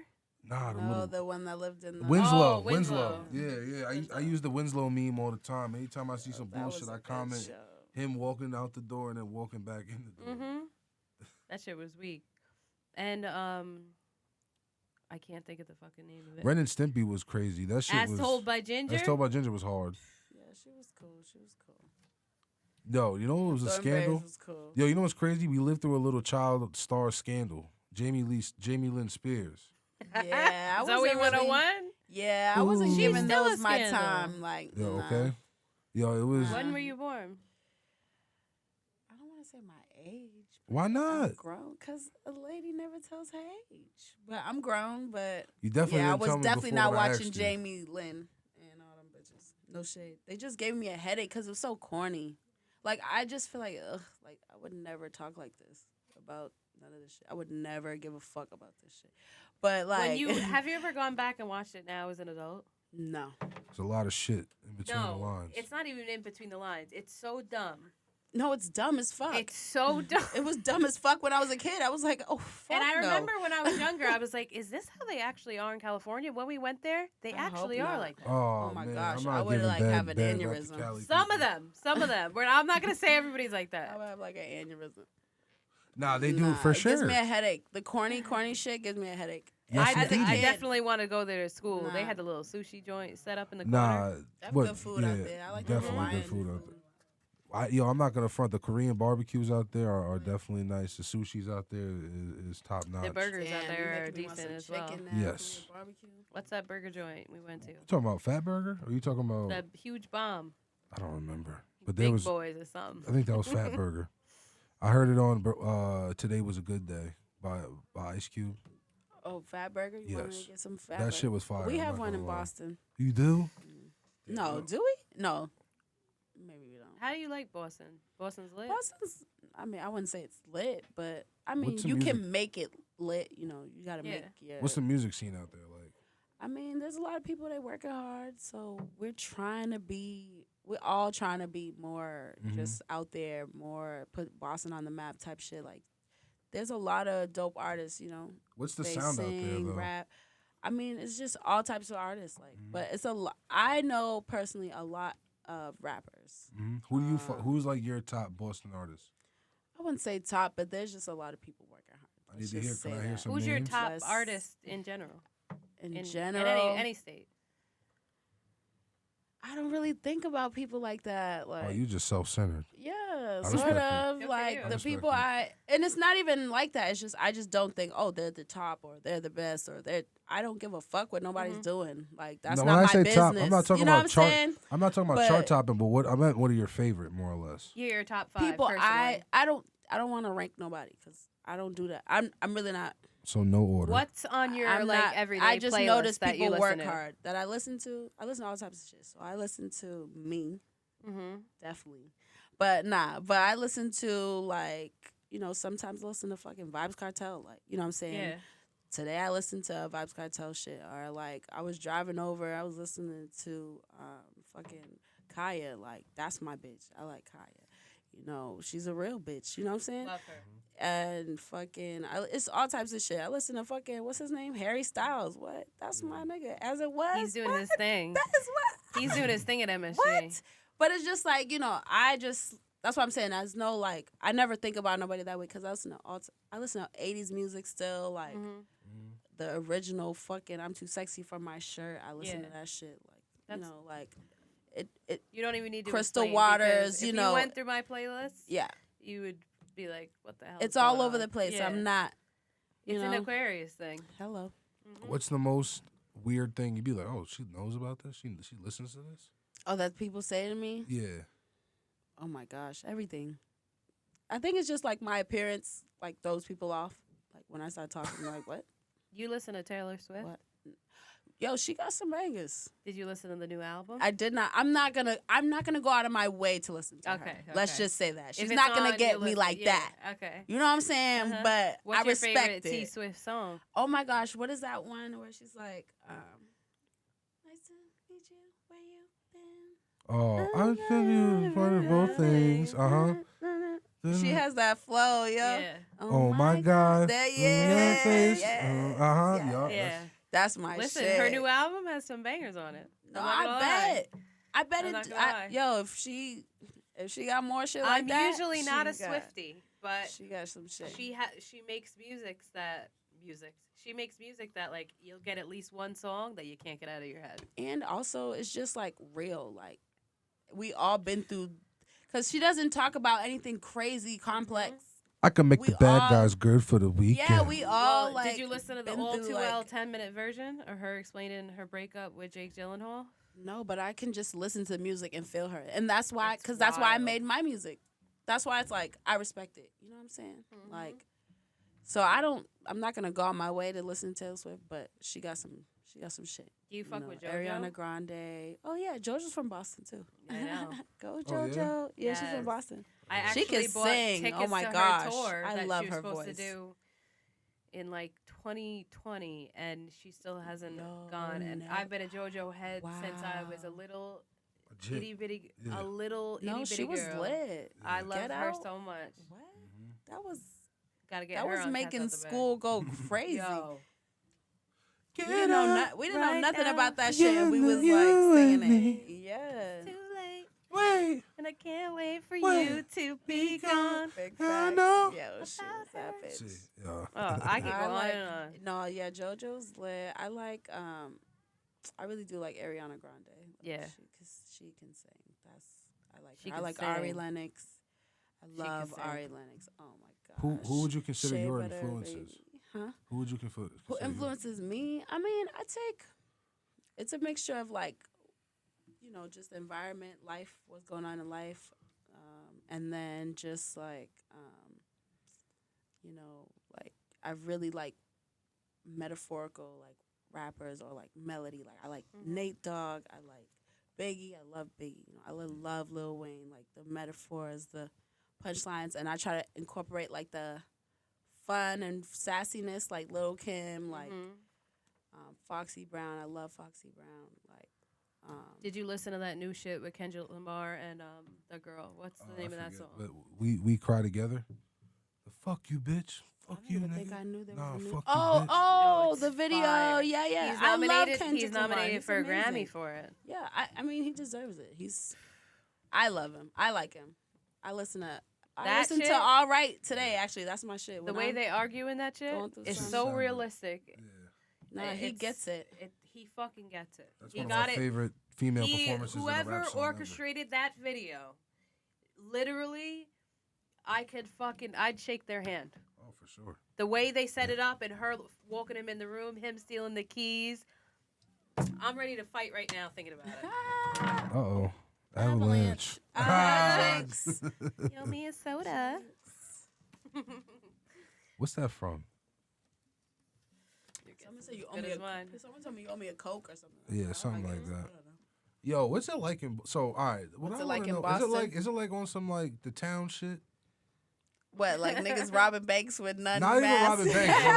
Nah, the
No,
little
the one that lived in the
Winslow.
Oh, Winslow.
Yeah. I use the Winslow meme all the time. Anytime I see some
That was
bullshit,
a
I
good
comment
show.
him walking out the door and then walking back in the door.
Mm-hmm. That shit was weak. And I can't think of the fucking name of it.
Ren and Stimpy was crazy. That shit
As
was.
Told by Ginger.
As Told by Ginger was hard.
Yeah, she was cool. She was cool.
Yo, you know what was a
Thornberrys
scandal?
was cool.
Yo, you know what's crazy? We lived through a little child star scandal. Jamie Lynn Spears.
Yeah, I
Zoe
wasn't really.
101.
Yeah, I wasn't
Ooh.
giving
She's still a
those my
scandal.
time. Like,
Yo,
nah.
okay. Yo, it was.
When were you born?
I don't want to say my age.
Why
I'm
not?
grown, cause a lady never tells her age. But I'm grown. But
You definitely
yeah, I
didn't
was
tell me
definitely
before
not
when I
watching
asked you.
Jamie Lynn and all them bitches. No shade. They just gave me a headache because it was so corny. Like I just feel like ugh, like I would never talk like this about none of this shit. I would never give a fuck about this shit. But like,
When you have you ever gone back and watched it now as an adult?
no.
There's a lot of shit in between the
No,
lines.
it's not even in between the lines. It's so dumb.
No, it's dumb as fuck.
It's so dumb.
It was dumb as fuck when I was a kid. I was like, oh, fuck
And I
no.
remember when I was younger, I was like, "Is this how they actually are in California?" When we went there, they
I hope
actually are
not.
like that.
Oh,
Oh my
man,
gosh,
I'm not
I would,
giving
like,
bad,
have an
bad rap to
aneurysm.
Cali
Some of
people.
them. I'm not gonna say everybody's like
I
that.
would have like an aneurysm.
Nah, they do
Nah,
it for
it
sure.
gives me a headache. The corny shit gives me a headache.
Yes,
As a
indeed.
I
kid-
definitely want to go there to school. They
Nah.
had the little sushi joint set up in the
Nah,
corner.
They have
what?
good food
yeah,
out there. I like the
definitely
Hawaiian
good food out there. Yo, I'm not gonna front. The Korean barbecues out there are definitely nice. The sushi's out there is top
The
notch.
burgers out
Damn, you
there are
making me want
decent
some
as well.
chicken now,
Yes.
Korean barbecue.
What's that burger joint we went to?
You talking about Fat Burger? Or you talking about?
The huge bomb.
I don't remember. But there
Big
was.
boys or
I
something.
think that was Fat Burger. I heard it on Today Was a Good Day by Ice Cube.
Oh, Fat Burger. You want
Yes.
to get some Fat
That
Burger?
shit was fire.
We
I'm
have
not
one
gonna
in
lie.
Boston.
You do?
No, do we? No, maybe we don't.
How do you like Boston? Boston's lit.
Boston's. I mean, I wouldn't say it's lit, but I mean,
What's the
you
music?
can make it lit. You know, you gotta
Yeah.
make. Yeah.
What's the music scene out there like?
I mean, there's a lot of people that working hard, so we're trying to be. We're all trying to be more just out there, more put Boston on the map type shit. Like, there's a lot of dope artists. You know,
What's the
they
sound out there
sing,
though?
rap. I mean, it's just all types of artists. Like, but it's a lot. I know personally a lot of rappers.
Who do you? Who's like your top Boston artist?
I wouldn't say top, but there's just a lot of people working hard.
I need
Let's
to hear.
just
Can
say
I hear
that.
some
Who's your
names?
top
Let's-
artist in general?
In
In
general?
any state.
I don't really think about people like that. Like,
Oh, you just self-centered.
yeah,
respect
sort
it.
of
Good for
like
you.
I
the
respect
people
it.
and it's not even like that. It's just I just don't think, oh, they're the top or they're the best or they're. I don't give a fuck what nobody's doing. Like that's
No,
not
when I
my
say
business.
top, I'm not talking
you know
about
what I'm
chart.
saying?
I'm not talking about
But-
chart topping, but what are your favorite, more or less?
You're your top 5
People,
personally.
I don't want to rank nobody because I don't do that. I'm really not.
So no order.
What's on your
I'm
like
not,
everyday
I just
playlist
notice
that
people
you
work
listen to?
hard. That I listen to. I listen to all types of shit. So I listen to me,
Mm-hmm.
definitely. But I listen to like, you know, sometimes I listen to fucking Vibes Cartel. Like, you know what I'm saying?
Yeah.
Today I listened to Vibes Cartel shit. Or like I was driving over, I was listening to fucking Kaya. Like, that's my bitch. I like Kaya. You know, she's a real bitch. You know what I'm saying?
Love her.
And fucking, it's all types of shit. I listen to fucking, what's his name? Harry Styles. What? That's my nigga. As it was.
He's doing
what?
his thing.
That is what?
He's doing his thing at MSG.
What? But it's just like, you know, that's what I'm saying. There's no like, I never think about nobody that way because I listen to 80s music still, like the original fucking I'm Too Sexy for My Shirt. I listen to
Yeah.
that shit. Like,
That's-
you know, like it
You don't even need to
Crystal
explain,
Waters,
because
you
if
know.
you went through my playlist,
yeah.
you would be like, "What the hell?"
It's
is
all
going
over
on?
the place.
Yeah.
I'm not, you
It's
know.
an Aquarius thing.
Hello.
What's the most weird thing you'd be like? Oh, she knows about this. She listens to this.
Oh, that people say to me?
Yeah.
Oh my gosh, everything. I think it's just like my appearance, like throws people off. Like when I start talking, they're like, what?
You listen to Taylor Swift?
What? Yo, she got some bangers.
Did you listen to the new album?
I did not. I'm not gonna go out of my way to listen to her.
Okay,
Let's
okay.
just say that
If
she's
it's
not gonna
on,
get
you
me
listen-
like
yeah,
that.
Okay.
You know what I'm saying?
Uh-huh.
But
What's
I
your
respect
favorite T
it.
Swift song?
Oh my gosh, what is that one where she's like, nice to meet you, where you been?
Oh, I think you wanted both things.
She has that flow, yo.
Yeah.
Oh my God.
There,
That face.
yeah.
Yeah.
Yeah.
Yeah.
That's my
Listen,
shit.
her new album has some bangers on it.
No,
I'm not gonna
I
lie.
bet. I bet
I'm not
it.
gonna lie.
Yo, if she got more shit like
I'm
that,
usually not a
she got-
Swiftie, but
She got some shit.
she makes music that like you'll get at least one song that you can't get out of your head.
And also, it's just like real. Like we all been through, because she doesn't talk about anything crazy complex.
I can make
We
the bad
all-
guys good for the weekend.
Yeah, we all
Well,
like.
did you listen to the
been
all
through,
too well
like-
10-minute version of her explaining her breakup with Jake Gyllenhaal?
No, but I can just listen to music and feel her, and that's why.
It's
Because that's why I
wild.
made my music. That's why it's like I respect it. You know what I'm saying?
Mhm.
Like, so I'm not gonna go on my way to listen to Taylor Swift, but she got some shit.
Do you fuck
know,
with JoJo?
Ariana Grande. Oh yeah, JoJo's from Boston too.
I know.
Go
Oh, yeah?
JoJo. Yeah, she's
Yes.
from Boston.
I
She
actually
can
bought
sing.
tickets
Oh my
to
gosh.
her tour
I
that
love
she was
her
supposed
voice.
to do in like 2020, and she still hasn't
Yo,
gone. And
no.
I've been a JoJo head since I was a
Wow.
little
Legit.
itty bitty,
Yeah.
a little
No,
itty
she
bitty
was
girl.
lit.
I love
Get
her
Out?
so much.
What? That was
Gotta get
that
her
was
on Cats
making
Out the Bag.
school go crazy.
Yo,
We didn't know
right
nothing
now.
about that shit, and we was like
You
singing
and
it. Yeah.
too late,
Wait.
and I can't wait for
Wait,
you to
be
be gone.
Big
I
facts.
know.
Yo, shit, that bitch.
See, yeah.
Oh, I could go
I
on
like
and on.
no, yeah, JoJo's lit. I like I really do like Ariana Grande. Like,
Yeah.
cause she can sing. That's I like
She
her. I
can
like Ari
sing.
Lennox. I
She can
love
sing.
Ari Lennox. Oh my gosh.
Who would you consider
Shea
your
Butter,
influences?
baby. Huh?
Who would you consider?
Who influences me? I mean, I take it's a mixture of like, just environment, life, what's going on in life, and then just like, like I really like metaphorical like rappers or like melody. Like I like Nate Dogg. I like Biggie. I love Biggie. I love Lil Wayne. Like the metaphors, the punchlines, and I try to incorporate like the fun and sassiness, like Lil Kim, like Foxy Brown. I love Foxy Brown. Like,
Did you listen to that new shit with Kendrick Lamar and the girl? What's the name of that song?
But we cry together. The fuck you, bitch. Fuck
I
you,
don't
nigga.
think I knew there
Nah,
was a new.
fuck
Oh,
you, bitch.
oh,
it's
the video.
fire.
Yeah.
He's
I love
nominated.
Kendrick
He's
Lamar.
nominated
He's
for a
amazing.
Grammy for it.
Yeah, I mean, he deserves it. I love him. I like him. I listen to. I
That
listened
shit-
to All Right today. Actually, that's my shit.
The
When
way
I'm
they argue in that shit
going through
is
some-
so
Sounded-
realistic.
Yeah,
Nah, he
It's-
gets it.
He fucking gets it.
that's
He
one of
got
my
it.
favorite female performances in a
Whoever
rap song
orchestrated that video, literally, I'd shake their hand.
ever. Oh, for sure.
The way they set it up and her walking him in the room, him stealing the keys. I'm ready to fight right now thinking about it.
Uh-oh. Avalanche.
Alex.
Yo, me a soda.
What's that from?
Someone said you owe
Good
me
as
a.
mine.
Someone told me you owe me a Coke or something.
Yeah, something
I
like
guess.
that.
I don't know.
Yo, what's it like in so all right, what
What's
I
it
wanna
like in
know,
Boston?
is it like on some like the town shit?
What, like niggas robbing banks with none
Not even
masks?
robbing banks, but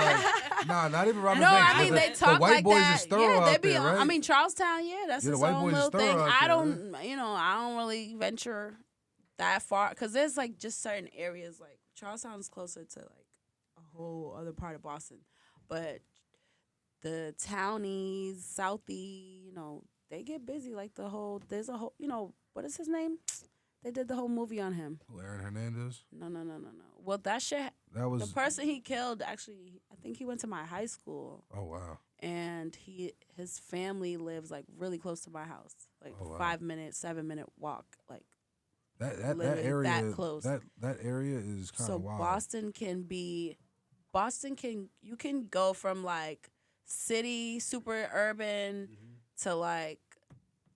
like nah, not even robbing
No,
banks.
I mean
but
they
the
talk
white
like
boys
that.
is thorough
Yeah, they
out
be.
there, right?
I mean Charlestown. Yeah, that's
Yeah, the
its
white
own
boys is
little
thorough
thing.
out
I
there,
don't. I don't really venture that far because there's like just certain areas. Like Charlestown's closer to like a whole other part of Boston, but the townies, Southie, they get busy. Like there's a whole. What is his name? They did the whole movie on him.
Who, Aaron Hernandez?
No. Well, that shit.
That was
The person he killed, actually, I think he went to my high school,
oh wow.
and his family lives like really close to my house, like
Oh, wow.
5 minute, 7 minute walk, like
That
literally
area
that close.
that area is kind
so.
of wild.
Boston you can go from like city, super urban to like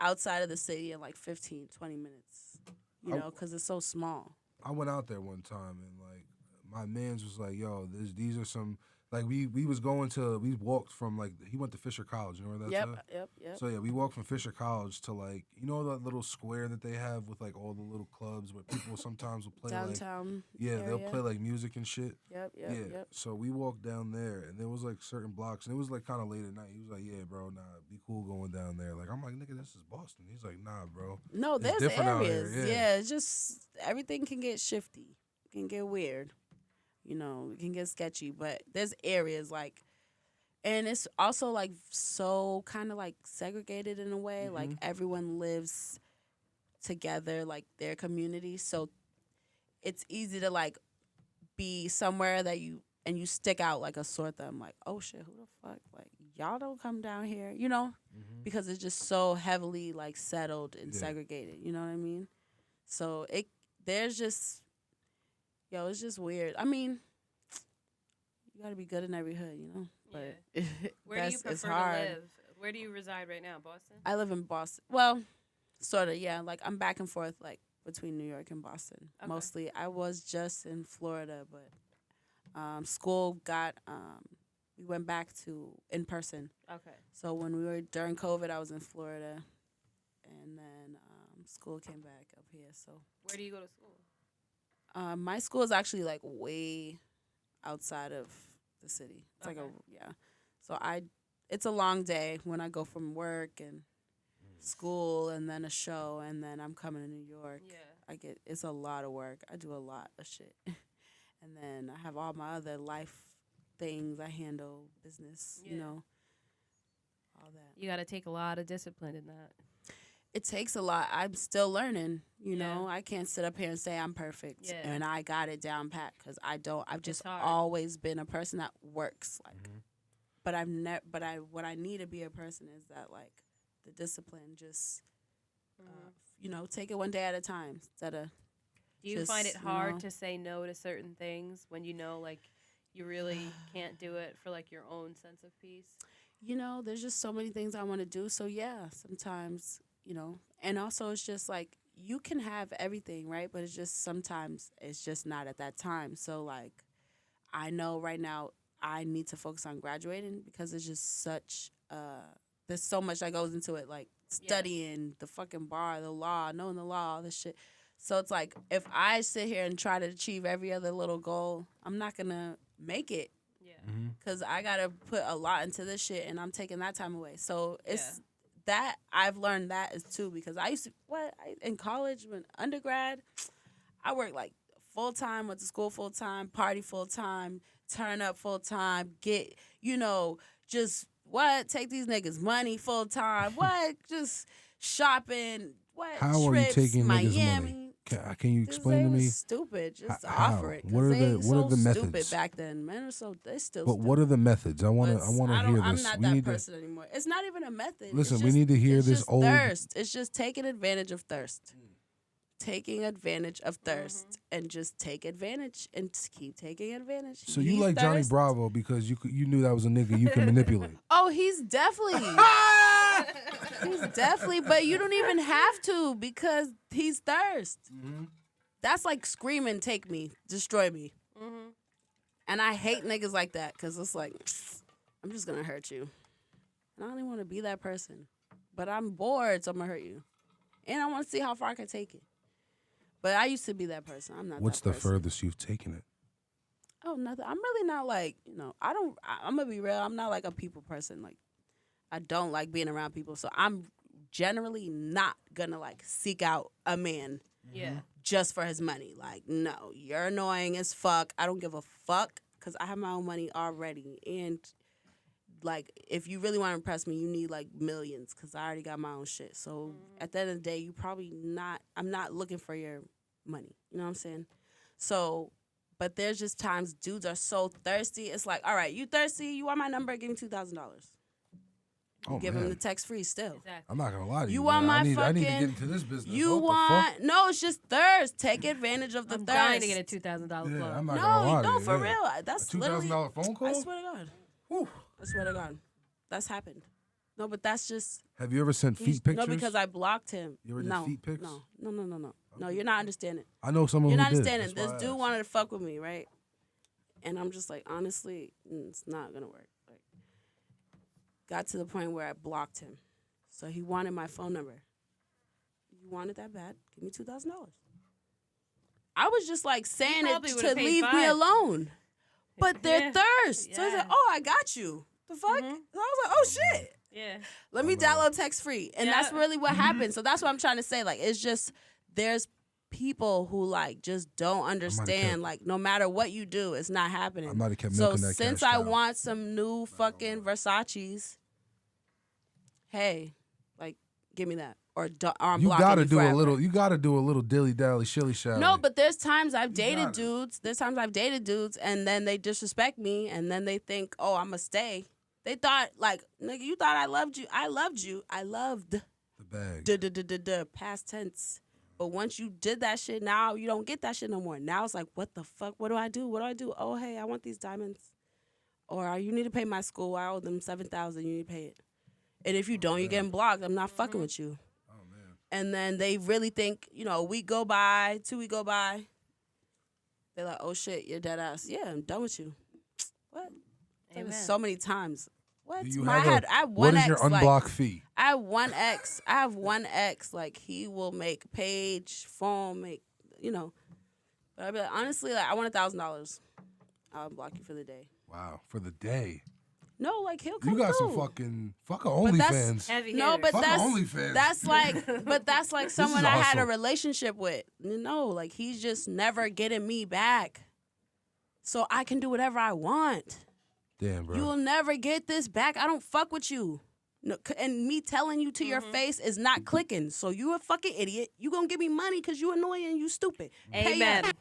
outside of the city in like 15, 20 minutes, because it's so small.
I went out there one time and like my man's was like, "Yo, these are some like we walked from like he went to Fisher College, you know where that's at?
Yep.
So yeah, we walked from Fisher College to like that little square that they have with like all the little clubs where people sometimes will play
Downtown.
like they'll
area.
play like music and shit.
Yep.
So we walked down there and there was like certain blocks and it was like kind of late at night. He was like, "Yeah, bro, nah, be cool going down there." Like I'm like, "Nigga, this is Boston." He's like, "Nah, bro."
No,
It's
there's
different out
areas.
here, yeah.
Yeah, it's just everything can get shifty, can get weird. It can get sketchy, but there's areas like, and it's also like so kind of like segregated in a way. Like everyone lives together, like their community, so it's easy to like be somewhere that you stick out like a sore thumb. Like, oh shit, who the fuck? Like y'all don't come down here, because it's just so heavily like settled and
Yeah.
segregated. You know what I mean? So there's just. Yo, it's just weird. I mean, you gotta be good in every hood, But
Where do you
it's
prefer
hard.
to live? Where do you reside right now? Boston?
I live in Boston. Well, sort of, yeah. Like I'm back and forth, like between New York and Boston.
Okay.
Mostly, I was just in Florida, but school got. We went back to in person.
Okay.
So when we were during COVID, I was in Florida, and then school came back up here. So
Where do you go to school?
my school is actually like way outside of the city. It's like
Okay.
So it's a long day when I go from work and school and then a show and then I'm coming to New York.
Yeah.
It's a lot of work. I do a lot of shit. And then I have all my other life things I handle, business,
Yeah.
all that.
You got to take a lot of discipline in that.
it takes a lot. I'm still learning. You know, I can't sit up here and say I'm perfect and I got it down pat because I don't. I've just
hard.
always been a person that works like, but I've never. But what I need to be a person is that like the discipline. Just you know, take it one day at a time instead of.
Do you
just,
find it
you
hard
know,
to say no to certain things when you know like you really can't do it for like your own sense of peace?
You know, there's just so many things I want to do. So yeah, sometimes, you know, and also it's just like you can have everything, right? But it's just sometimes it's just not at that time. So like I know right now I need to focus on graduating because it's just such there's so much that goes into it, like studying the fucking bar, the law, knowing the law, all this shit. So it's like if I sit here and try to achieve every other little goal, I'm not gonna make it because I gotta put a lot into this shit, and I'm taking that time away. So it's that I've learned that is too because I used to in college when undergrad, I worked like full time, went to school full time, party full time, turn up full time, get just take these niggas money full time, just shopping,
How are you
trips,
taking niggas'
Miami.
money? Can you
Cause
explain
they
to me?
was stupid. Just
How?
offer it.
What
Cause
are
they
the
so stupid
methods?
back then. Men are so they still.
But
stupid.
what are the methods? I want
But
to hear
I'm
this.
not
We
that
need
person anymore. It's not even a method.
Listen,
It's
we
just,
need to hear
it's
this
just
old-
thirst. It's just taking advantage of thirst. Taking advantage of thirst and just take advantage and just keep taking advantage.
So you
He's
like Johnny
thirst.
Bravo because you knew that was a nigga you can manipulate.
Oh, he's definitely. He's definitely, but you don't even have to because he's thirst. That's like screaming, take me, destroy me. And I hate niggas like that because it's like, I'm just going to hurt you. And I don't even want to be that person. But I'm bored, so I'm going to hurt you. And I want to see how far I can take it. But I used to be that person. I'm not
What's
that
the
person.
furthest you've taken it?
Oh, nothing. I'm really not like, I'm going to be real. I'm not like a people person. Like, I don't like being around people. So I'm generally not going to like seek out a man.
Yeah.
Just for his money. Like, no, you're annoying as fuck. I don't give a fuck because I have my own money already. And, like, if you really want to impress me, you need, like, millions because I already got my own shit. So, at the end of the day, I'm not looking for your money. You know what I'm saying? So, but there's just times dudes are so thirsty. It's like, all right, you thirsty? You want my number? Give me $2,000.
Oh,
Give
man.
him the text free still.
Exactly.
I'm not gonna lie to you.
You want
man.
my
I need to
fucking-
get into this business.
You
What the fuck?
no, it's just thirst. Take advantage of the
I'm
thirst.
dying to get a $2,000
Yeah,
club.
I'm not gonna lie to
No,
you.
for
yeah.
real.
A
That's
$2,000
literally.
phone call?
I swear to God.
Whew.
I swear to God. That's happened. No, but that's just.
Have you ever sent feet pictures?
No, because I blocked him.
You ever did
no,
feet pics?
No. No, you're not understanding.
I know someone
You're
who
not
did.
understanding.
That's why
This
I
dude
asked.
wanted to fuck with me, right? And I'm just like, honestly, it's not gonna work. Like, got to the point where I blocked him, so he wanted my phone number. You wanted that bad? Give me $2,000. I was just like saying it
probably
to
would've paid
leave me
$5.
alone, but they're
Yeah.
thirst. So he's like,
Yeah.
"Oh, I got you." The fuck? So I was like, "Oh shit."
Yeah.
Let me download text free. And that's
Yeah.
really what happened. So that's what I'm trying to say. Like, it's just, there's people who, like, just don't understand. Like, no matter what you do, it's not happening.
I might have kept
So
milking that
since
cash
I
cow.
want some new fucking Versace's, hey, like, give me that. Or I'm
You
blocking
gotta
you
do
forever.
a little. You gotta do a little dilly dally, shilly shally.
No, but there's times I've
You
dated
got it.
dudes. There's times I've dated dudes, and then they disrespect me, and then they think, oh, I'm going to stay. They thought, like, nigga, you thought I loved you. I loved you. I loved
the bag.
past tense. But once you did that shit, now you don't get that shit no more. Now it's like, what the fuck? What do I do? What do I do? Oh, hey, I want these diamonds. Or you need to pay my school. I owe them $7,000. You need to pay it. And if you don't, you're getting blocked. I'm not fucking with you.
Oh man.
And then they really think, a week go by, 2 weeks go by. They're like, oh shit, you're dead ass. Yeah, I'm done with you. What?
Amen.
So many times. What?
Do you
I
have
have
what
one
is your
ex, like,
unblock fee?
I have one ex. Like, he will make page, phone, But I'd be like, honestly, like, I want $1,000. I'll block you for the day.
Wow, for the day.
No, like, he'll come
You got
through.
some fucking
But
OnlyFans.
Heavy
No,
hitter.
but
Fuck
that's
OnlyFans.
that's like
is
someone I had a
awesome.
relationship with. No, like, he's just never getting me back. So I can do whatever I want.
Damn, bro.
You will never get this back. I don't fuck with you. No, and me telling you to your face is not clicking. So you a fucking idiot. You gonna give me money because you annoying and you stupid. Pay
Amen.
up.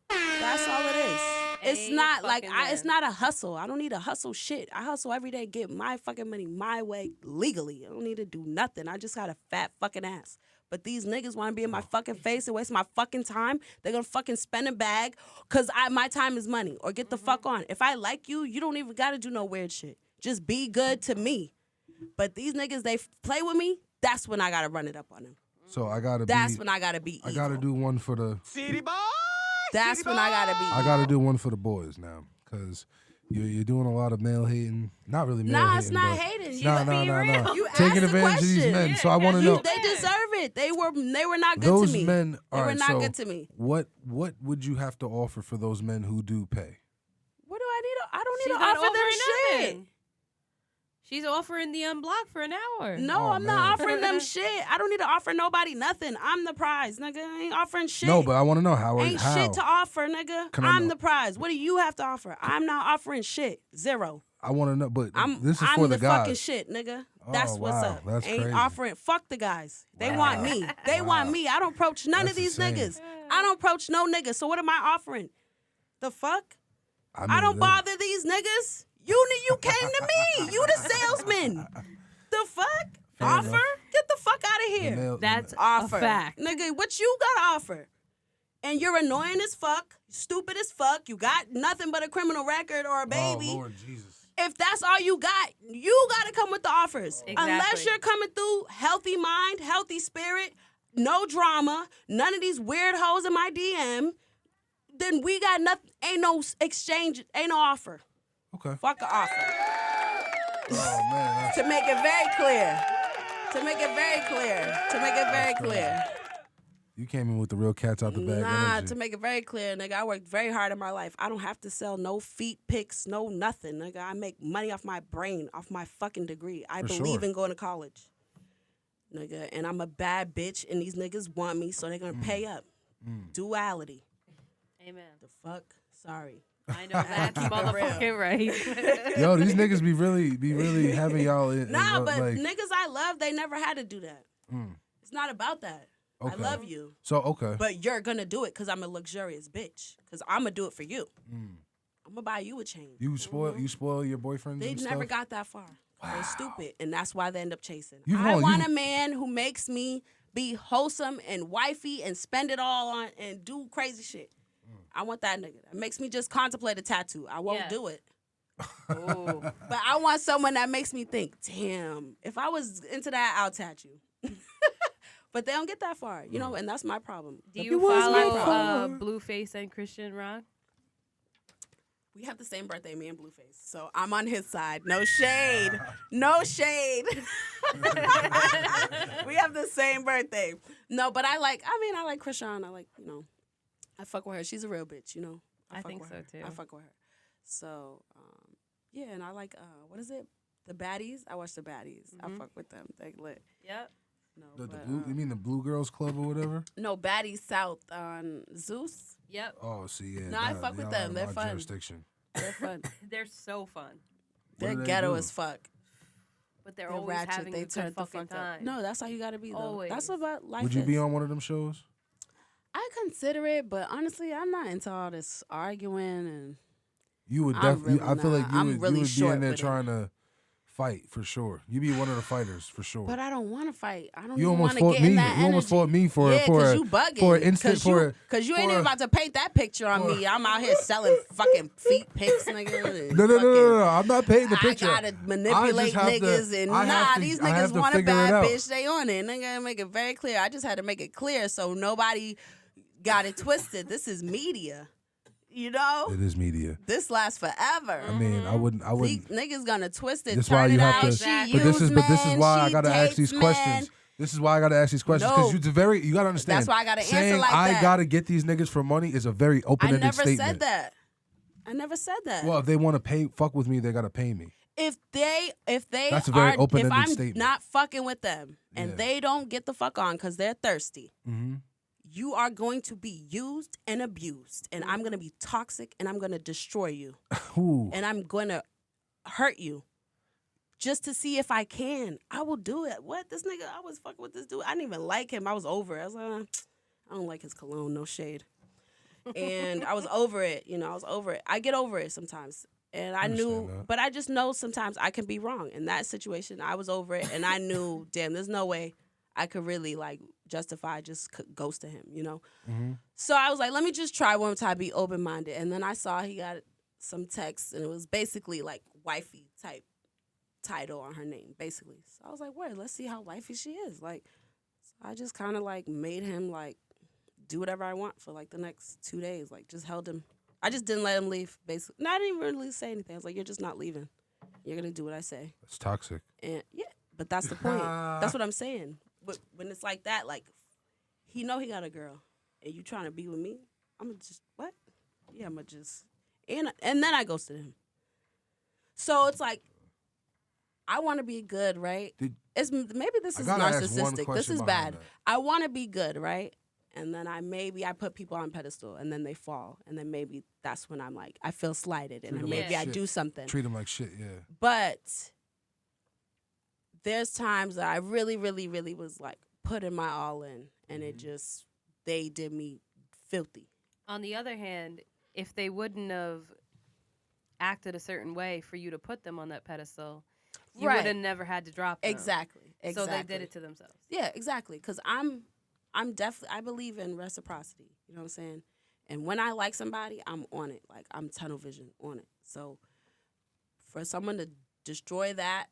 That's all it is. It's not like it's
Amen.
not a hustle. I don't need a hustle shit. I hustle every day, get my fucking money my way legally. I don't need to do nothing. I just got a fat fucking ass. But these niggas want to be in my fucking face and waste my fucking time. They're gonna fucking spend a bag because my time is money. Or get the fuck on. If I like you, you don't even gotta do no weird shit. Just be good to me. But these niggas, they play with me. That's when I gotta run it up on them.
So I gotta.
That's when I gotta be evil.
I gotta do one for the.
City boy.
That's when I gotta be.
I gotta do one for the boys now, because you're doing a lot of male hating. Not really male hating.
Nah, it's not
but
hating. You
No.
You asked
Taking
the
advantage of these
question.
men. So I want to know.
They deserve it. They were not good
Those
to me.
men.
They
All
were
right,
not
so
good to me.
What would you have to offer for those men who do pay?
What do I need? I don't
She's
need to
not
offer them
offering
shit.
nothing. She's offering the unblock for an hour.
No,
Oh,
I'm
man.
not offering them shit. I don't need to offer nobody nothing. I'm the prize, nigga. I ain't offering shit.
No, but I want to know how.
Ain't shit to offer, nigga.
Can I
I'm
know?
the prize. What do you have to offer? I'm not offering shit. Zero.
I want to know, but
I'm
this is
I'm
for the
fucking
guys.
shit, nigga.
Oh,
That's what's
wow.
up.
That's
Ain't
crazy.
offering. Fuck the guys. They want me. They want me. I don't approach none
That's
of these
insane.
niggas. I don't approach no niggas. So what am I offering? The fuck? I
mean,
don't
that-
bother these niggas. You came to me. You the salesman. The fuck?
Fair
Offer?
enough.
Get the fuck out of
The
here.
male-
That's
Offer.
a fact.
Nigga, what you got to offer? And you're annoying as fuck, stupid as fuck. You got nothing but a criminal record or a baby.
Oh Lord Jesus.
If that's all you got to come with the offers.
Exactly.
Unless you're coming through healthy mind, healthy spirit, no drama, none of these weird hoes in my DM, then we got nothing. Ain't no exchange, ain't no offer.
Okay.
Fuck an offer.
Oh man.
To make it very clear. To make it very clear. To make it very clear.
You came in with the real cats out the bag
Nah,
energy.
to make it very clear, nigga, I worked very hard in my life. I don't have to sell no feet pics, no nothing, nigga. I make money off my brain, off my fucking degree. I
For
believe
sure.
in going to college, nigga. And I'm a bad bitch, and these niggas want me, so they're gonna pay up. Duality.
Amen.
The fuck? Sorry.
I know that's motherfucking right.
Yo, these niggas be really having y'all in.
Nah, but
like,
niggas I love, they never had to do that. It's not about that. I
Okay.
love you.
So okay.
But you're gonna do it because I'm a luxurious bitch. Because I'm gonna do it for you. I'm gonna buy you a chain.
You spoil your boyfriends.
They
and
never
stuff?
got that far. They're stupid, and that's why they end up chasing.
You've
I
all-
want
you've-
a man who makes me be wholesome and wifey and spend it all on and do crazy shit. I want that nigga. That makes me just contemplate a tattoo. I won't
Yeah.
do it.
Ooh.
But I want someone that makes me think, damn, if I was into that, I'll tattoo. But they don't get that far, you know, and that's my problem.
Do you
was my
follow
problem.
Blueface and Christian Rock?
We have the same birthday, me and Blueface. So I'm on his side. No shade. No shade. We have the same birthday. No, but I like Krishan. I like, I fuck with her. She's a real bitch,
I
fuck
think
with
so,
her.
too.
I fuck with her. So, yeah, and I like, what is it? The Baddies. I watch the Baddies. I fuck with them. They lit.
Yep.
No,
The
but,
blue, you mean the Blue Girls Club or whatever?
no, Baddies South on Zeus.
Yep.
Oh, see, yeah.
No, I fuck with
y'all
them.
out of
They're
my
fun.
Jurisdiction.
They're fun.
They're so fun.
They're
do they
ghetto
do?
as fuck.
But they're
They're
always
ratchet.
having
They
a good
turn the
fucking
fuck up.
time.
No, that's how you gotta be though.
Always.
That's what about life.
Would you be
is.
on one of them shows?
I consider it, but honestly, I'm not into all this arguing and.
You would
I'm
definitely.
really
I feel like
not.
you
I'm
would,
really
you would be
short
in there
with it.
trying to fight for sure. You be one of the fighters for sure.
But I don't want to fight. I don't
You
even
almost
want to
fought
get
me.
in that
You almost
energy.
fought me for
Yeah,
for
you bugging.
for an instant
Cause you ain't
for
even
a-
about to paint that picture on me. I'm out here selling fucking feet pics, nigga. and
No. I'm not painting the picture.
I gotta manipulate
have to-
niggas and
I have to-
these
I have
niggas
to
want a
figure it
bad
out.
bitch. They on it. Nigga, make it very clear. I just had to make it clear so nobody got it twisted. This is media. You know?
It is media.
This lasts forever.
I mean, I wouldn't.
These niggas gonna twist it.
That's
turn
why you
it
have
out.
to.
She
But this is
men,
why I
she
gotta ask these
dates
questions.
men.
This is why I gotta ask these questions because
No.
you gotta understand.
That's why I gotta answer
saying
like
I
that.
gotta get these niggas for money is a very
I
open-ended
never
statement.
said that. I never said that.
Well, if they want to fuck with me, they gotta pay me.
if they
That's a very
are,
open-ended
if I'm
statement.
not fucking with them and
Yeah.
they don't get the fuck on because they're thirsty,
Mm-hmm.
you are going to be used and abused, and I'm gonna be toxic, and I'm gonna destroy you,
Ooh.
and I'm gonna hurt you. just to see if I can. I will do it. What? This nigga, I was fucking with this dude. I didn't even like him. I was over it. I was like, I don't like his cologne, no shade. And I was over it. I was over it. I get over it sometimes. And I
understand
knew,
that.
but I just know sometimes I can be wrong. In that situation, I was over it. And I knew, damn, there's no way I could really like justify just ghosting him.
Mm-hmm.
So I was like, let me just try one time, be open-minded. And then I saw he got some text, and it was basically like wifey type title on her name, basically. So I was like, word, let's see how wifey she is. Like, so I just kind of like made him like do whatever I want for like the next 2 days. Like, just held him. I just didn't let him leave, basically. No, I didn't even really say anything. I was like, you're just not leaving. You're going to do what I say.
It's toxic.
And yeah, but that's the point. That's what I'm saying. But when it's like that, like, he know he got a girl, and you trying to be with me, I'm going to just, what? Yeah, I'm going to just, and then I ghosted him. So it's like, I want to be good, right? Maybe this is narcissistic. This is bad. I want to be good, right? And then I put people on pedestal, and then they fall, and then maybe that's when I'm like, I feel slighted, and then maybe I do something.
Treat them like shit, yeah.
But there's times that I really, really, really was like putting my all in, and it just, they did me filthy.
On the other hand, if they wouldn't have acted a certain way for you to put them on that pedestal, you would have never had to drop them.
Exactly.
So they did it to themselves.
Yeah, exactly. Because I'm definitely, I believe in reciprocity. You know what I'm saying? And when I like somebody, I'm on it. Like, I'm tunnel vision on it. So for someone to destroy that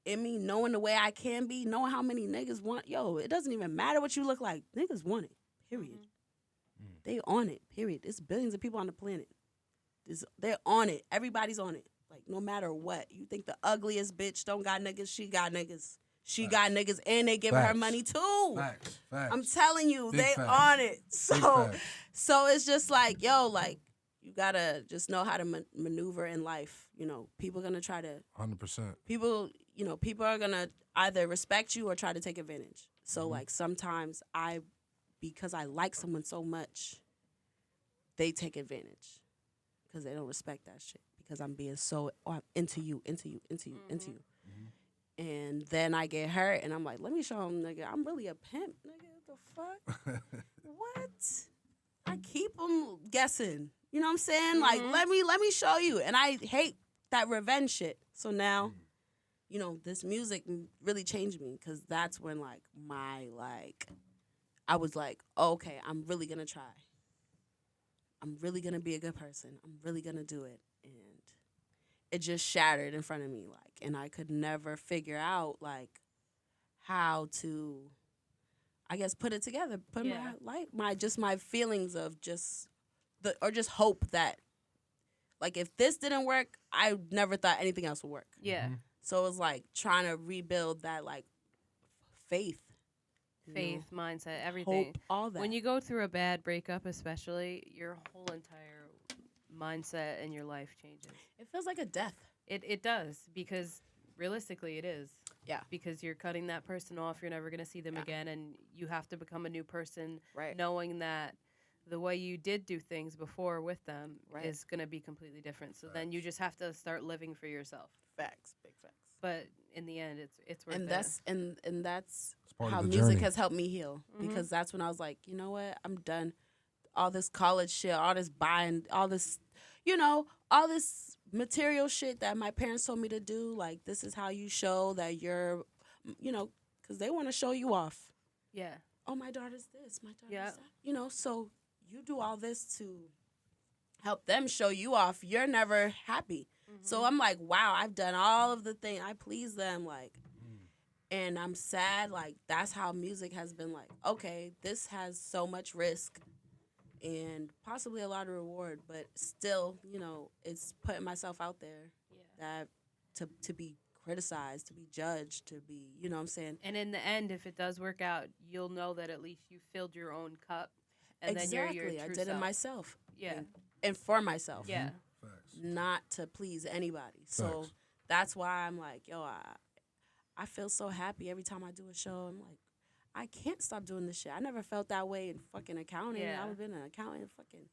in me, knowing the way I can be, knowing how many niggas want, it doesn't even matter what you look like. Niggas want it, period. They on it, period. There's billions of people on the planet. They're on it. Everybody's on it. Like, no matter what. You think the ugliest bitch don't got niggas, she got niggas. She got niggas, and they giving her money too.
Facts.
I'm telling you,
Big
they
facts.
on it.
Big
So it's just like, like, you gotta just know how to maneuver in life. People gonna try to
100%.
people are gonna either respect you or try to take advantage. So like sometimes because I like someone so much, they take advantage because they don't respect that shit. Because I'm being so into you. And then I get hurt, and I'm like, let me show him, nigga, I'm really a pimp, nigga. What the fuck? What? I keep them guessing. You know what I'm saying? Like, let me show you. And I hate that revenge shit. So now, this music really changed me, because that's when, like, I was like, okay, I'm really going to try. I'm really going to be a good person. I'm really going to do it. And it just shattered in front of me, like, and I could never figure out, like, how to, I guess, put it together, put my feelings of just hope that, like, if this didn't work, I never thought anything else would work.
Yeah.
So it was like trying to rebuild that, like, faith,
mindset, everything.
hope, all that.
When you go through a bad breakup, especially, your whole entire mindset and your life changes.
It feels like a death.
It does, because realistically it is.
Yeah.
Because you're cutting that person off, you're never going to see them again, and you have to become a new person,
Right.
knowing that the way you did do things before with them is going to be completely different. So then you just have to start living for yourself.
Facts, big facts.
But in the end, it's worth
And
it.
that's
part
how
of the
music
journey.
has helped me heal, because that's when I was like, you know what, I'm done. All this college shit, all this buying, all this, all this material shit that my parents told me to do. Like, this is how you show that you're, because they want to show you off.
Yeah.
Oh, my daughter's this, my daughter's that. So you do all this to help them show you off. You're never happy. So I'm like, wow, I've done all of the things. I please them, like, and I'm sad. Like, that's how music has been like, okay, this has so much risk and possibly a lot of reward, but still, it's putting myself out there that to be criticized, to be judged, to be, you know what I'm saying?
And in the end, if it does work out, you'll know that at least you filled your own cup. And
Exactly.
then you're your
I
true
did
self.
it myself.
Yeah.
And for myself.
Yeah.
Facts.
Not to please anybody. So
Facts.
that's why I'm like, I feel so happy every time I do a show. I'm like, I can't stop doing this shit. I never felt that way in fucking accounting.
Yeah.
I've been an accountant fucking,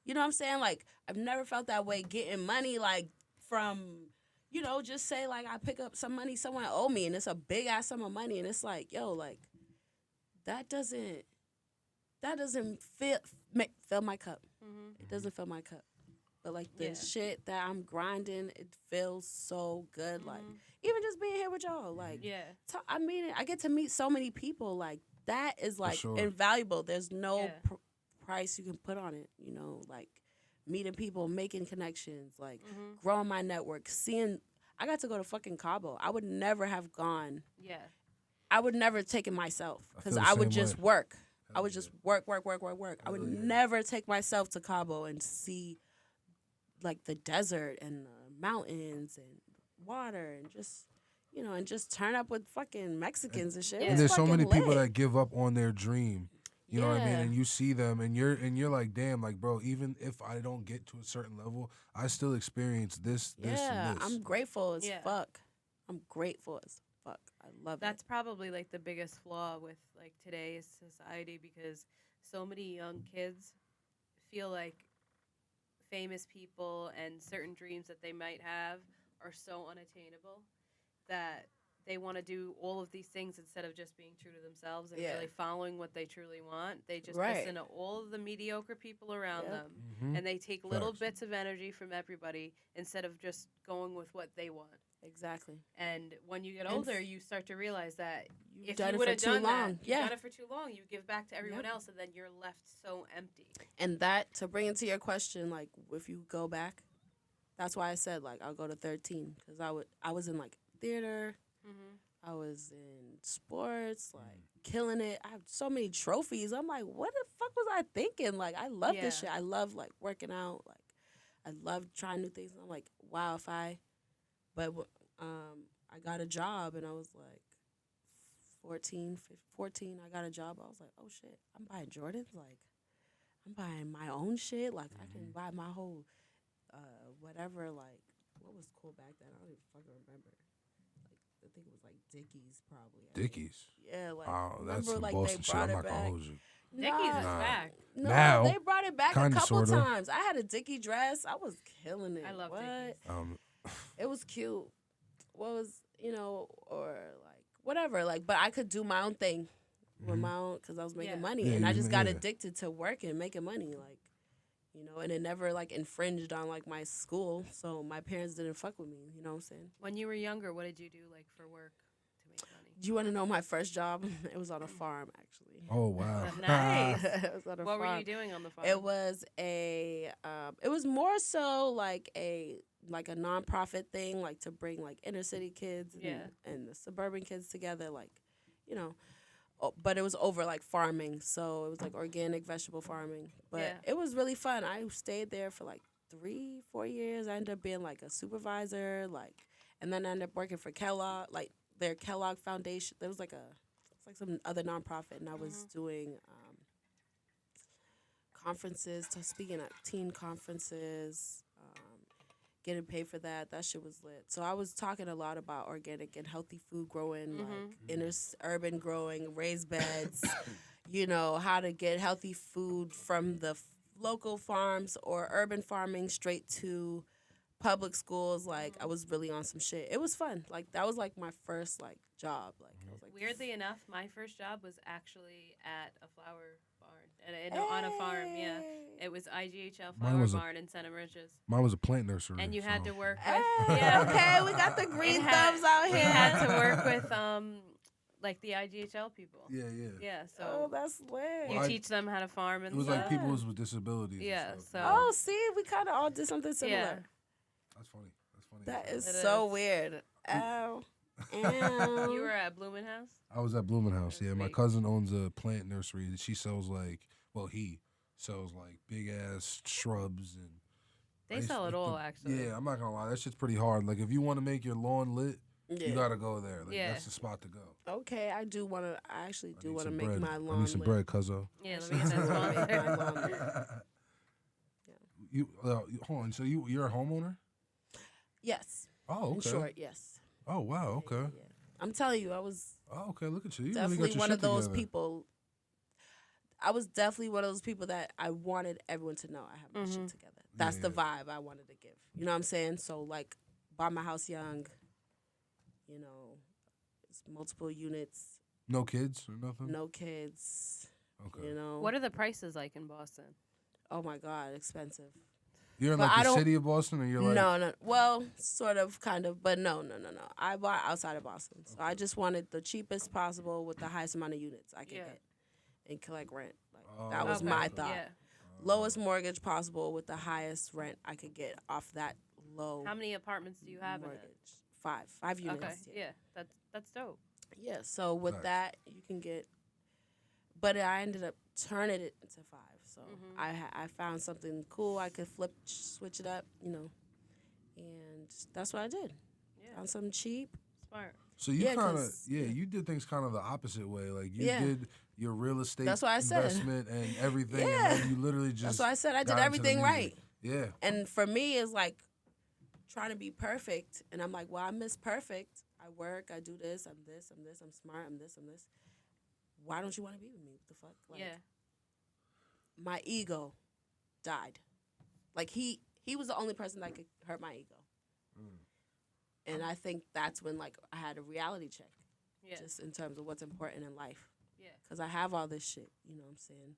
you know what I'm saying? Like, I've never felt that way getting money, like, from, you know, just say like I pick up some money someone owe me and it's a big ass sum of money and it's like, yo, like that doesn't fill my cup.
Mm-hmm.
It doesn't fill my cup. But like the
Yeah.
shit that I'm grinding, it feels so good. Like
Mhm.
even just being here with y'all, like
Yeah.
I mean, I get to meet so many people. Like that is like
sure.
invaluable. There's no
Yeah.
price you can put on it. You know, like meeting people, making connections, like
Mm-hmm.
growing my network, seeing. I got to go to fucking Cabo. I would never have gone.
Yeah.
I would never take it myself because
feel the
I would
same
just
way.
work. I
Hell
would
yeah.
just work. I would
Hell yeah.
never take myself to Cabo and see like the desert and the mountains and water and just and just turn up with fucking Mexicans and shit. It
Yeah.
was
And there's so many
fucking
people
lit.
that give up on their dream. You know what I mean?
Yeah.
And you see them and you're like, damn, like bro, even if I don't get to a certain level, I still experience this,
Yeah,
and this.
I'm grateful as
Yeah.
fuck. I'm grateful as fuck. I love
That's probably like the biggest flaw with like today's society because so many young kids feel like famous people and certain dreams that they might have are so unattainable that they want to do all of these things instead of just being true to themselves and
Yeah.
really following what they truly want. They just
Right.
listen to all of the mediocre people around
Yep.
them
Mhm.
and they take little
Facts.
bits of energy from everybody instead of just going with what they want.
it. Exactly.
And when you get
And
older, you start to realize that
You've
if
done
you
it
would
for
have
too
done
long.
that,
Yeah.
you've done it for too long, you give back to everyone
Yep.
else, and then you're left so empty.
And that, to bring it to your question, like if you go back, that's why I said like I'll go to 13 because I was in like theater,
Mm-hmm.
I was in sports, like killing it. I have so many trophies. I'm like, what the fuck was I thinking? Like I love this
Yeah.
shit. I love like working out. Like I love trying new things. I'm like, wow, I got a job and I was like 14. I got a job. I was like, oh shit, I'm buying Jordans. Like I'm buying my own shit. Like I can buy my whole whatever. Like what was cool back then? I don't even fucking remember. Like I think it was like Dickies probably. I think.
Dickies.
Yeah, like
Oh, that's
remember
some
like
Boston
they
shit.
brought
I'm
it
not gonna
back.
hold you.
Dickies is
Nah.
back.
No,
Now,
they brought it back a
kinda,
couple
sorta.
times. I had a Dickie dress. I was killing it.
I love
what?
Dickies.
It was cute. What was or like whatever. Like, but I could do my own thing with my own because I was making
Yeah.
money,
Yeah,
and I
you
just
ma-
got
yeah.
addicted to working, making money. Like, and it never like infringed on like my school, so my parents didn't fuck with me. You know what I'm saying?
When you were younger, what did you do like for work to make money?
Do you want to know my first job? It was on a farm, actually.
Oh wow.
Nice.
It was on a
What
farm.
were you doing on the farm?
It was it was more so like a nonprofit thing, like to bring like inner city kids and the suburban kids together, like, but it was over like farming, so it was like organic vegetable farming. But
Yeah.
it was really fun. I stayed there for like 3-4 years. I ended up being like a supervisor, like, and then I ended up working for Kellogg, like their Kellogg Foundation. There was like it's like some other nonprofit, and I was doing conferences, speaking at teen conferences, getting paid for that. That shit was lit. So I was talking a lot about organic and healthy food growing, like urban growing, raised beds, how to get healthy food from the local farms or urban farming straight to public schools. Like I was really on some shit. It was fun. Like that was like my first like job. Like I was like,
Weirdly enough, my first job was actually at a flower barn, on a farm. Yeah, it was IGHL
Mine
flower
was a-
barn in Center Ridges,
Mine was a plant nursery.
and you had
so-
to work with.
Hey,
Yeah,
okay, we got the green thumbs out
We
here.
had to work with like the IGHL people.
Yeah, yeah.
Yeah,
Oh,
so
that's lit.
you
Well, I-
teach them how to farm and
It was
stuff.
like people with disabilities. and
Yeah,
stuff.
so-
Oh, see, we kind of all did something similar.
Yeah.
That's funny. That's funny.
That is
It
so
is.
weird. Ow. Ow.
You were at Blumenhouse.
I was at Blumenhouse. Yeah, my
Sweet.
cousin owns a plant nursery. She sells he sells like big ass shrubs and.
They
I used
sell
to-
it all, actually.
Yeah, I'm not gonna lie. That shit's pretty hard. Like if you want to make your lawn lit,
Yeah.
you gotta go there. Like
Yeah.
that's the spot to go.
Okay, I do want to. I actually
I
do
need
want to
some
make
bread.
my
I
lawn
need some
lit.
bread, cuzzo.
Yeah, let me get that
Make my
sponsor.
lawn lit.
You hold on. So you're a homeowner?
Yes.
Oh,
In
okay.
short, yes.
Oh wow, okay.
Yeah. I'm telling you, I was
Oh, okay. Look at you. You
definitely
really got your
one
shit
of those
together.
people. I was definitely one of those people that I wanted everyone to know I have my shit together. That's the
Yeah.
vibe I wanted to give. You know what I'm saying? So like bought my house young. You know, it's multiple units,
No kids or nothing.
no kids.
Okay.
You know,
What are the prices like in Boston?
oh my God, expensive.
You're in
But
like
I
the
don't-
city of Boston, or you're like
No. Well, sort of, kind of, but no. I bought outside of Boston, so I just wanted the cheapest possible with the highest amount of units I could
Yeah.
get and collect rent. Like
Oh,
that was
Okay,
my thought.
Yeah.
Lowest mortgage possible with the highest rent I could get off that low
How many apartments do you have in
mortgage.
it?
Five units.
Okay. Yeah. That's dope.
Yeah. So with
Facts.
that, you can get. But I ended up turning it into 5. So
Mhm.
I found something cool. I could switch it up, and that's what I did.
Yeah.
Found something cheap.
Smart.
So you
Yeah,
kind of
'cause-
you did things kind of the opposite way. Like you
Yeah.
did your real estate
That's what I said.
investment and everything,
Yeah.
and then you literally just
That's why I said I did
got into the
everything
music.
right.
Yeah.
And for me, it's like trying to be perfect. And I'm like, well, I miss perfect. I work. I do this. I'm this. I'm this. I'm smart. I'm this. I'm this. Why don't you want to be with me? What the fuck? Like,
Yeah.
my ego died. Like he was the only person that could hurt my ego. And I think that's when like I had a reality check,
Yeah.
just in terms of what's important in life.
Yeah.
Because I have all this shit. You know what I'm saying?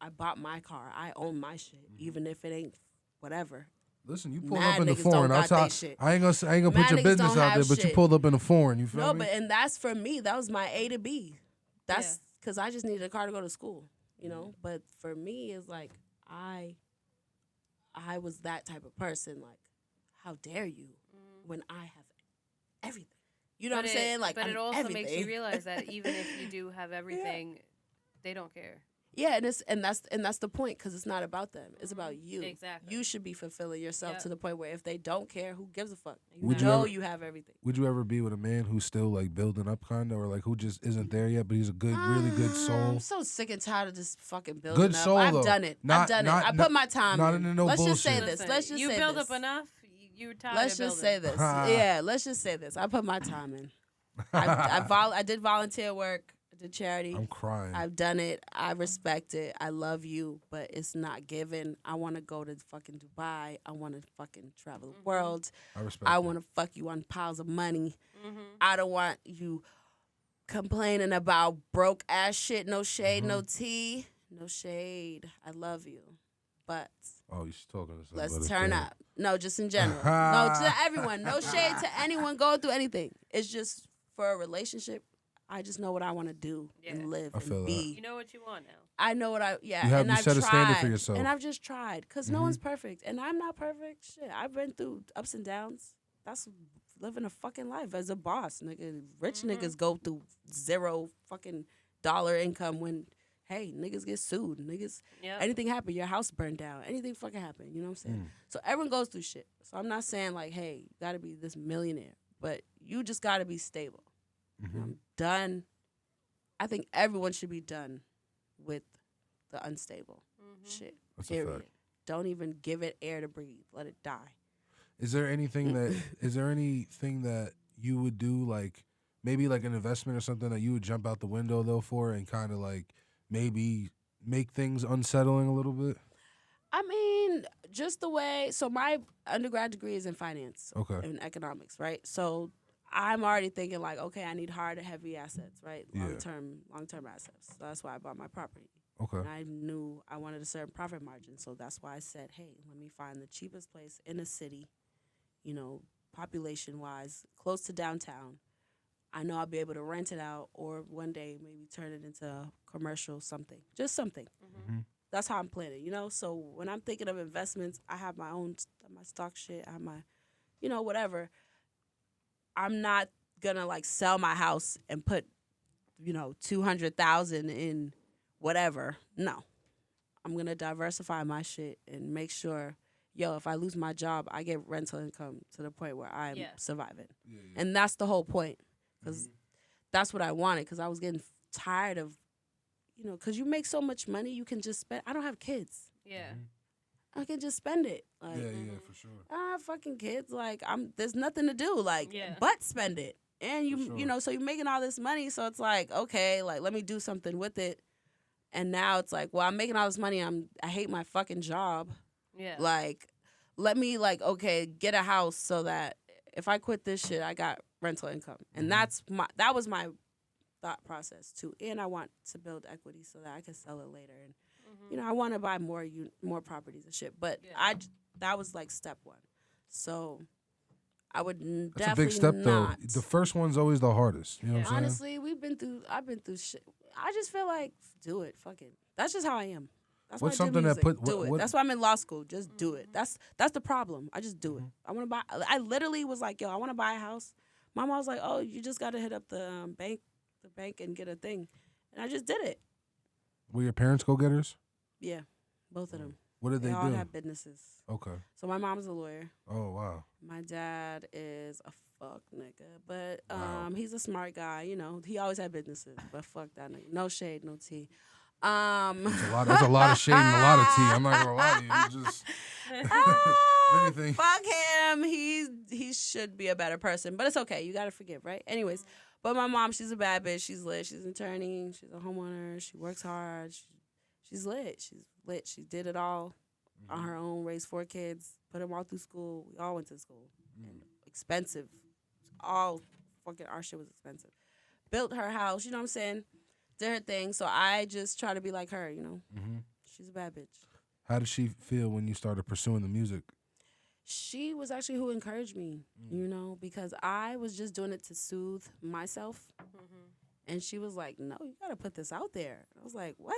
I bought my car. I own my shit,
Mm-hmm.
even if it ain't whatever.
Listen, you pulled
Mad
up in the
niggas
foreign.
don't
I'll
got
tell.
they shit.
I ain't gonna
Mad
put your
niggas
business
don't
out there,
have
but you
shit.
pulled up in a foreign. You feel
No,
me?
but and that's for me. That was my A to B. That's
Yeah.
because I just needed a car to go to school, you know. But for me, it's like I was that type of person. Like, how dare you when I have everything? You know what I'm saying? Like,
but it
I'm
also makes you
everything.
realize that even if you do have everything, they don't care.
Yeah, and that's the point, because it's not about them. It's about you.
Exactly.
You should be fulfilling yourself
Yep.
to the point where if they don't care, who gives a fuck?
Would
You
you
know
ever-
you have everything.
Would you ever be with a man who's still like building up, kind of, or like who just isn't there yet, but he's a good, really good soul?
I'm so sick and tired of this fucking building
Good
up.
soul,
I've
though.
done it.
Not-
I put my time
not
in.
into no
Let's just say
bullshit.
this. Let's just
you
say
build
this.
up enough. You're tired
Let's
of
just
building.
say this. Yeah, let's just say this. I put my time in. I did volunteer work. I did charity.
I'm crying.
I've done it. I respect it. I love you, but it's not given. I want to go to fucking Dubai. I want to fucking travel the world.
I respect.
I
it.
want to fuck you on piles of money.
Mm-hmm.
I don't want you complaining about broke ass shit. No shade, no tea, no shade. I love you, but
Oh, you're talking to somebody.
let's turn up. No, just in general. No, to everyone. No shade to anyone going through anything. It's just for a relationship. I just know what I want to do
Yeah.
and live
I feel
and
that.
be.
You know what you want now.
I know what I
You have-
and
you
I've
set a
tried,
standard for yourself.
and I've just tried because no one's perfect, and I'm not perfect. Shit, I've been through ups and downs. That's living a fucking life as a boss, nigga. Rich niggas go through zero fucking dollar income when, hey, niggas get sued, niggas.
Yep.
Anything happen, your house burned down, anything fucking happen. You know what I'm saying? So everyone goes through shit. So I'm not saying like, hey, you gotta be this millionaire, but you just gotta be stable. I'm done. I think everyone should be done with the unstable shit.
That's a
Period.
fact.
Don't even give it air to breathe. Let it die.
Is there anything that you would do, like maybe like an investment or something that you would jump out the window though for, and kind of like maybe make things unsettling a little bit?
I mean, just the way. So my undergrad degree is in finance,
Okay.
in economics, right? So I'm already thinking like, okay, I need hard, heavy assets, right?
Yeah.
Long term assets. So that's why I bought my property.
Okay.
And I knew I wanted a certain profit margin, so that's why I said, hey, let me find the cheapest place in a city, population wise, close to downtown. I know I'll be able to rent it out, or one day maybe turn it into a commercial something, just something. That's how I'm planning, So when I'm thinking of investments, I have my own, my stock shit, I have my, whatever. I'm not gonna like sell my house and put, 200,000 in whatever. No, I'm gonna diversify my shit and make sure, if I lose my job, I get rental income to the point where I'm surviving. And that's the whole point, because that's what I wanted. Because I was getting tired of, because you make so much money, you can just spend. I don't have kids.
Yeah.
I can just spend it. Like,
Yeah, for sure.
I don't have fucking kids. Like, there's nothing to do. Like,
Yeah.
but spend it. And you,
For sure.
so you're making all this money. So it's like, okay, like, let me do something with it. And now it's like, well, I'm making all this money. I hate my fucking job.
Yeah.
Like, let me, like, okay, get a house so that if I quit this shit, I got rental income, and that was my thought process too. And I want to build equity so that I can sell it later, and I want to buy more properties and shit. But
Yeah.
that was like step one. So I would
That's a
definitely
big step,
not.
though. The first one's always the hardest. You know what I'm saying?
Honestly, I've been through shit. I just feel like do it. Fuck it. That's just how I am. That's
What's
why I do
something that
music.
put-
do
what-
it.
what-
That's why I'm in law school. Just do it. That's the problem. I just do it. I want to buy. I literally was like, yo, I want to buy a house. My mom was like, oh, you just got to hit up the bank and get a thing, and I just did it.
Were your parents go-getters?
Yeah, both of them.
What did
They
they
all
do?
have businesses.
Okay.
So my mom's a lawyer.
Oh, wow.
My dad is a fuck nigga, but
Wow.
he's a smart guy. He always had businesses, but fuck that nigga. No shade, no tea.
That's a lot of shade and a lot of tea. I'm not going to lie to you. You just... anything.
Fuck him. He should be a better person, but it's okay. You gotta forgive, right? Anyways, but my mom, she's a bad bitch. She's lit. She's an attorney. She's a homeowner. She works hard. She's lit. She's lit. She did it all on her own. Raised 4 kids. Put them all through school. We all went to school. And expensive. All fucking our shit was expensive. Built her house. You know what I'm saying? Did her thing. So I just try to be like her. She's a bad bitch.
How did she feel when you started pursuing the music?
She was actually who encouraged me, because I was just doing it to soothe myself. And she was like, no, you got to put this out there. I was like, what?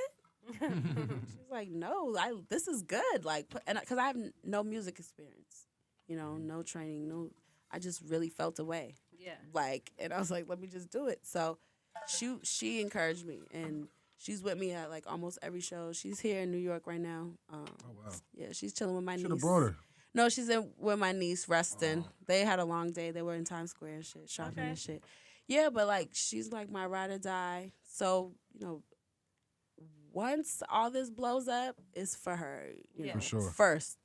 She was like, no, this is good. Like, because I have no music experience, no training, I just really felt away.
Yeah.
And I was like, let me just do it. So she encouraged me, and she's with me at like almost every show. She's here in New York right now.
Oh, wow.
Yeah, she's chilling with my niece.
Should have brought her.
No, she's in with my niece resting. They had a long day. They were in Times Square and shit, shopping and shit. Yeah, but like she's like my ride or die. So, once all this blows up, it's for her,
For sure.
first.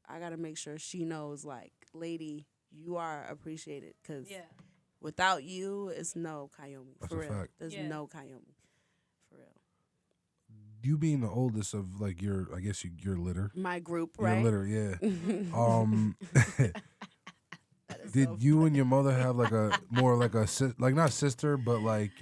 I got to make sure she knows, like, lady, you are appreciated. Because without you, it's no Kaiyomi.
That's
For
a
real.
fact.
There's no Kaiyomi. For real.
You being the oldest of like your litter.
My group, right?
Your litter, yeah. Did you and your mother have like a more like a not sister, but like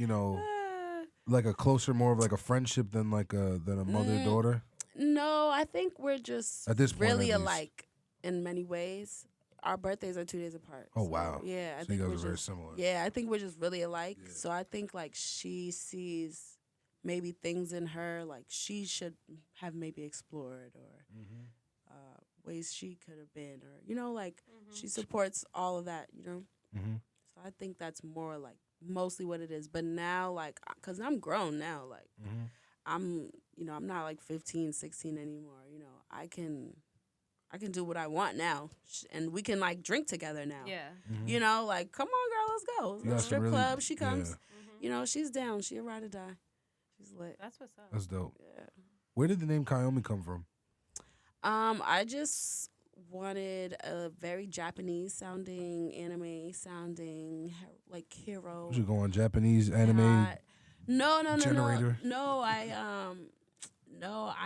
like a closer, more of like a friendship than a mother daughter?
No, I think we're just
At this point,
really
at least.
alike in many ways. Our birthdays are 2 days apart.
Oh
so,
wow!
Yeah, I
so
think
you
we're
guys are very
just
similar.
yeah. I think we're just really alike.
Yeah.
So I think like she sees maybe things in her like she should have maybe explored or ways she could have been or like she supports all of that.
Mm-hmm.
So I think that's more like mostly what it is. But now like because I'm grown now like I'm I'm not like 15, 16 anymore. I can do what I want now, and we can like drink together now.
Yeah.
Like come on, girl, let's go.
You guys
Strip
really-
club, she comes.
yeah.
She's down. She a ride or die. She's lit.
That's what's up.
That's dope.
Yeah.
Where did the name Kaiyomi come from?
I just wanted a very Japanese sounding, anime sounding like hero.
Did you go on Japanese anime?
No.
generator?
No, I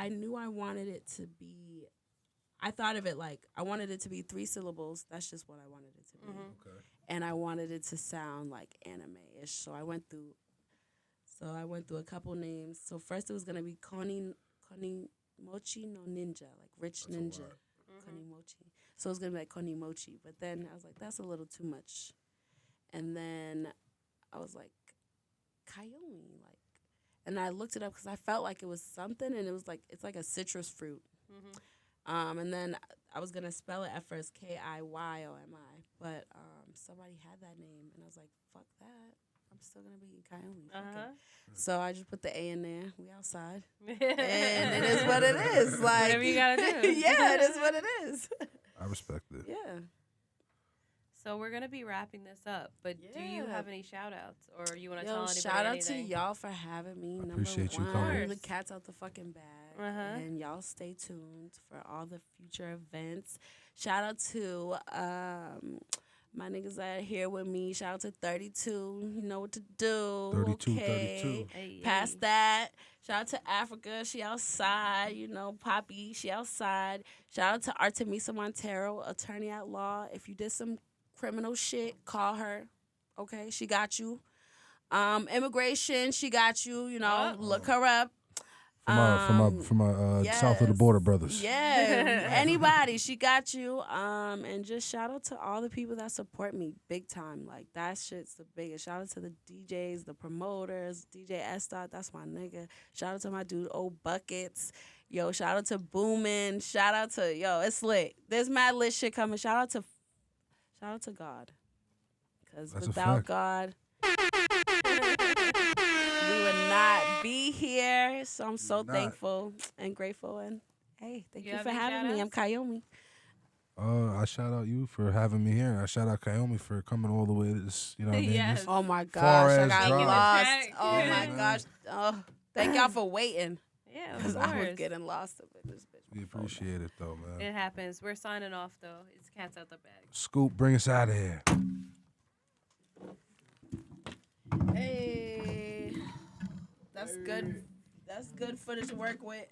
knew I wanted it to be. I thought of it like I wanted it to be 3 syllables. That's just what I wanted it to be.
Okay.
And I wanted it to sound like anime-ish. So I went through a couple names. So first it was gonna be Koni Mochi no Ninja, like rich
That's a
ninja.
lot.
Koni Mochi. So it was gonna be like Koni Mochi. But then I was like, that's a little too much. And then I was like, Kaiyomi, like, and I looked it up because I felt like it was something, and it was like it's like a citrus fruit. And then I was gonna spell it at first Kiyyomi, but somebody had that name, and I was like, fuck that. I'm still gonna be Kaiyomi. Fuck it. So I just put the A in there. We outside, and it is what it is. Like
Whatever you gotta do.
yeah, it is what it is.
I respect it.
Yeah.
So we're gonna be wrapping this up, but do you
Yeah.
have any shout outs or you want to
Yo,
tell anybody
shout out
anything?
to y'all for having me. Number
appreciate you
one,
coming.
the cat's out the fucking bag. And y'all stay tuned for all the future events. Shout out to My niggas that here with me. Shout out to 32. You know what to do.
32,
okay.
32.
Hey,
Past
hey.
that. Shout out to Africa. She outside. You know, Poppy. She outside. Shout out to Artemisa Montero, attorney at law. If you did some criminal shit, call her. Okay, she got you. Immigration, she got you. You know,
What?
look her up.
From my south of the border brothers.
Yeah, anybody, she got you. And just shout out to all the people that support me big time. Like that shit's the biggest. Shout out to the DJs, the promoters, DJ Estot, that's my nigga. Shout out to my dude Old Buckets. Yo, shout out to Boomin. Shout out to it's lit. There's mad lit shit coming. Shout out to God. Cause
That's a
without
fact.
God, we would not be here. So I'm so
Not.
thankful and grateful. And hey, thank
You
you
have
for
any
having me. I'm
shout-outs?
Kaiyomi.
I shout out you for having me here. I shout out Kaiyomi for coming all the way to this. You know what I mean?
Yes.
This-
Oh my
Far
gosh, I
as
got
drive.
lost.
Making the
Oh
trek.
my
Yeah,
gosh. Oh, thank y'all for waiting.
Yeah, of
Because I was
course.
getting lost up in this bitch.
We appreciate it though, man.
It happens. We're signing off though. It's cats out the bag.
Scoop, bring us out of here.
Hey, that's good. That's good footage to work with.